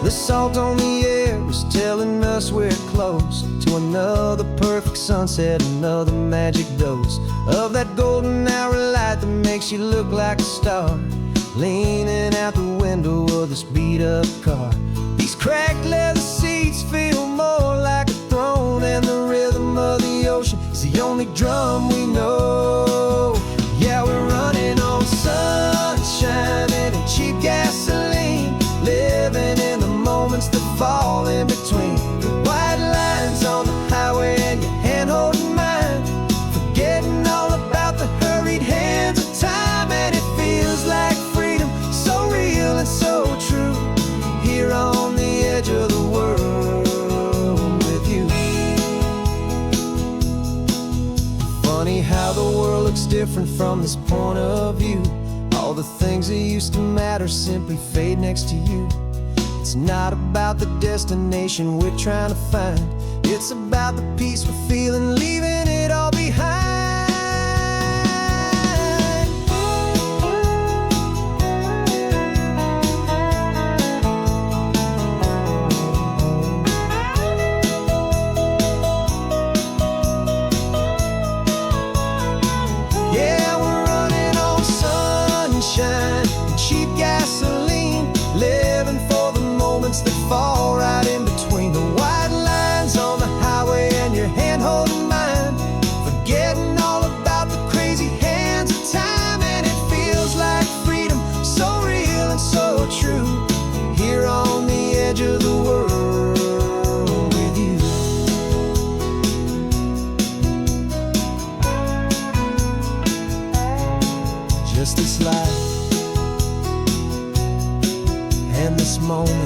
A: The salt on the air is telling us we're close to another perfect sunset, another magic dose of that golden hour light that makes you look like a star, leaning out the window of this beat-up car. These cracked leather seats feel more like a throne, and the rhythm of the ocean is the only drum we know. Yeah, we're running on sunshine and cheap gasoline, living in the moments that fall in between. The white lines on the highway and your hand holding mine, forgetting all about the hurried hands of time. And it feels like freedom, so real and so true, here on the edge of the world with you. Funny how the world looks different from this point of view. All the things that used to matter simply fade next to you. It's not about the destination we're trying to find, it's about the peace we're feeling, leaving it all behind. us this life and this moment